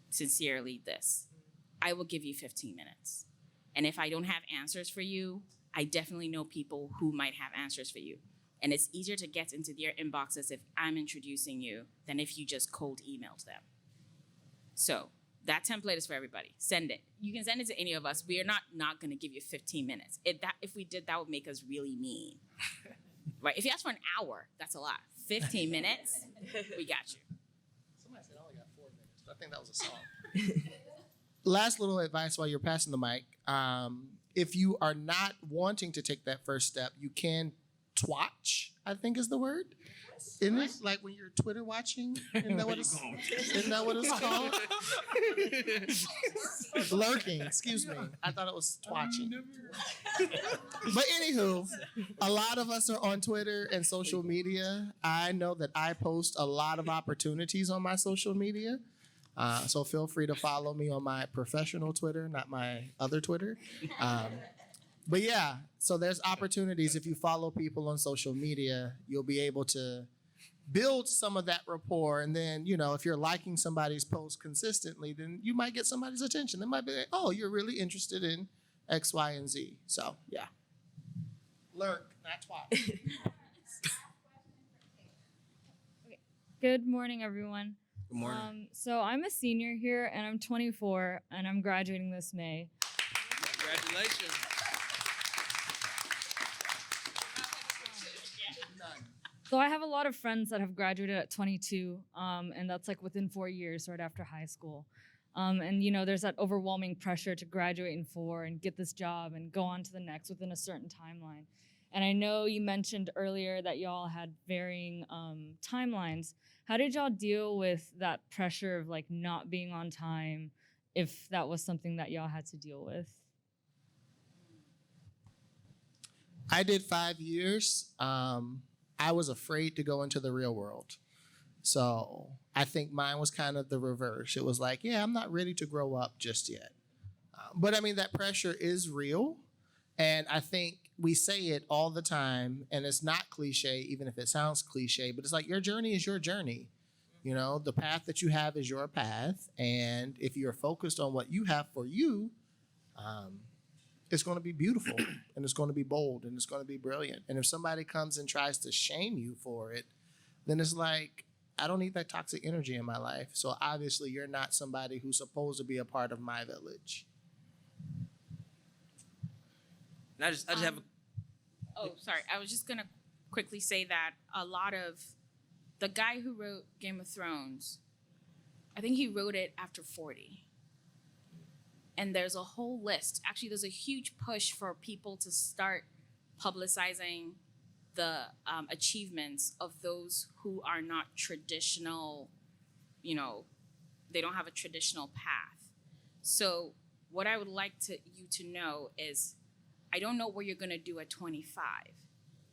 Sincerely, this. I will give you 15 minutes. And if I don't have answers for you, I definitely know people who might have answers for you. And it's easier to get into their inboxes if I'm introducing you than if you just cold emailed them. So that template is for everybody. Send it. You can send it to any of us. We are not going to give you 15 minutes. If we did, that would make us really mean. Right? If you ask for an hour, that's a lot. 15 minutes, we got you. Somebody said I only got 4 minutes, but I think that was a song. Last little advice while you're passing the mic. If you are not wanting to take that first step, you can twatch, I think is the word. Isn't it like when you're Twitter watching? Isn't that what it's called? Lurking, excuse me. I thought it was twatching. But anywho, a lot of us are on Twitter and social media. I know that I post a lot of opportunities on my social media. So feel free to follow me on my professional Twitter, not my other Twitter. But yeah, so there's opportunities. If you follow people on social media, you'll be able to build some of that rapport. And then, if you're liking somebody's post consistently, then you might get somebody's attention. They might be like, oh, you're really interested in X, Y, and Z. So yeah. Lurk, not twat. Good morning, everyone. Good morning. So I'm a senior here, and I'm 24, and I'm graduating this May. Congratulations. So I have a lot of friends that have graduated at 22, and that's like within 4 years, right after high school. And you know, there's that overwhelming pressure to graduate in 4 and get this job and go on to the next within a certain timeline. And I know you mentioned earlier that y'all had varying timelines. How did y'all deal with that pressure of like not being on time, if that was something that y'all had to deal with? I did 5 years. I was afraid to go into the real world. So I think mine was kind of the reverse. It was like, yeah, I'm not ready to grow up just yet. But I mean, that pressure is real. And I think we say it all the time, and it's not cliche, even if it sounds cliche, but it's like your journey is your journey. You know, the path that you have is your path. And if you're focused on what you have for you, it's going to be beautiful and it's going to be bold and it's going to be brilliant. And if somebody comes and tries to shame you for it, then it's like, I don't need that toxic energy in my life. So obviously you're not somebody who's supposed to be a part of my village. And I just have Oh, sorry. I was just going to quickly say that a lot of the guy who wrote Game of Thrones, I think he wrote it after 40. And there's a whole list. Actually, there's a huge push for people to start publicizing the achievements of those who are not traditional, you know, they don't have a traditional path. So what I would like you to know is, I don't know what you're gonna do at 25,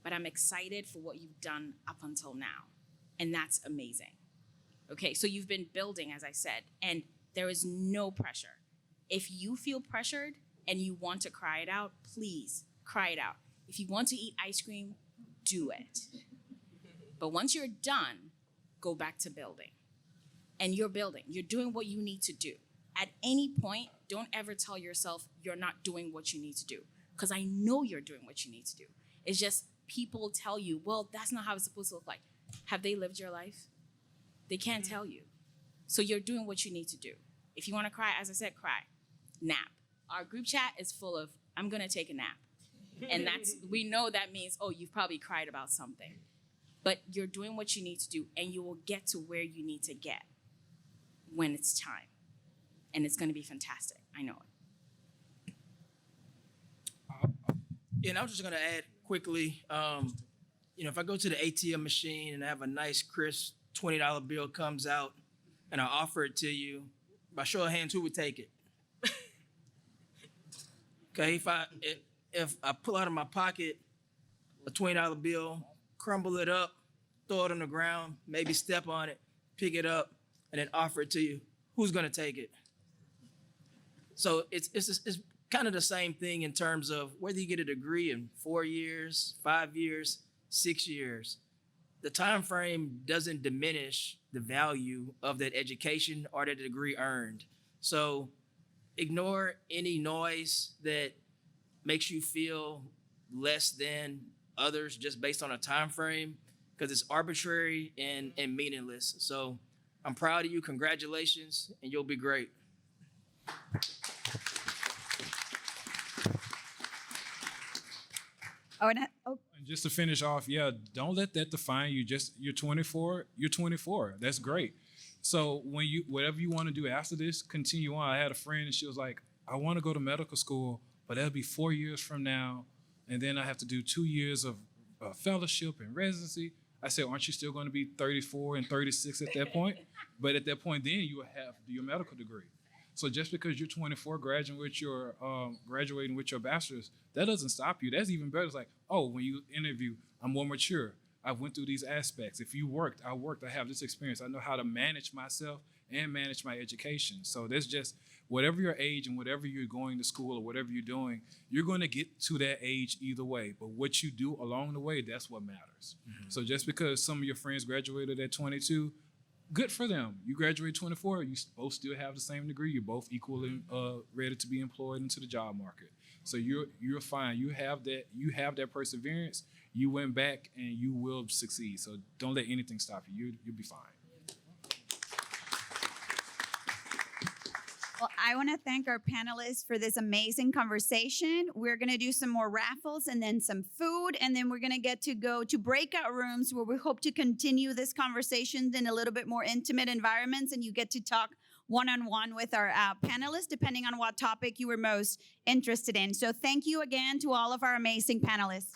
but I'm excited for what you've done up until now. And that's amazing. Okay, so you've been building, as I said, and there is no pressure. If you feel pressured and you want to cry it out, please cry it out. If you want to eat ice cream, do it. But once you're done, go back to building. And you're building. You're doing what you need to do. At any point, don't ever tell yourself you're not doing what you need to do. Because I know you're doing what you need to do. It's just people tell you, well, that's not how it's supposed to look like. Have they lived your life? They can't tell you. So you're doing what you need to do. If you want to cry, as I said, cry. Nap. Our group chat is full of, I'm going to take a nap. And we know that means, oh, you've probably cried about something. But you're doing what you need to do, and you will get to where you need to get when it's time. And it's going to be fantastic. I know it. Yeah, and I was just gonna add quickly, you know, if I go to the ATM machine and I have a nice crisp $20 bill comes out and I offer it to you, by show of hands, who would take it? Okay, if I pull out of my pocket a $20 bill, crumble it up, throw it on the ground, maybe step on it, pick it up, and then offer it to you, who's gonna take it? So it's kind of the same thing in terms of whether you get a degree in 4 years, 5 years, 6 years. The time frame doesn't diminish the value of that education or that degree earned. So ignore any noise that makes you feel less than others just based on a time frame, because it's arbitrary and meaningless. So I'm proud of you. Congratulations, and you'll be great. And just to finish off, yeah, don't let that define you. Just you're 24. You're 24. That's great. So when whatever you want to do after this, continue on. I had a friend and she was like, I want to go to medical school, but that'll be 4 years from now, and then I have to do 2 years of fellowship and residency. I said, aren't you still going to be 34 and 36 at that point? But at that point, then you will have your medical degree. So just because you're 24, graduating with your bachelor's, that doesn't stop you. That's even better. It's like, oh, when you interview, I'm more mature. I went through these aspects. If you worked, I have this experience. I know how to manage myself and manage my education. So there's just, whatever your age and whatever you're going to school or whatever you're doing, you're going to get to that age either way. But what you do along the way, that's what matters. Mm-hmm. So just because some of your friends graduated at 22, good for them. You graduate 24, you both still have the same degree. You're both equally ready to be employed into the job market. So you're fine. You have that perseverance. You went back and you will succeed. So don't let anything stop you. You'll be fine. I want to thank our panelists for this amazing conversation. We're going to do some more raffles and then some food, and then we're going to get to go to breakout rooms where we hope to continue this conversation in a little bit more intimate environments, and you get to talk one-on-one with our panelists, depending on what topic you were most interested in. So thank you again to all of our amazing panelists.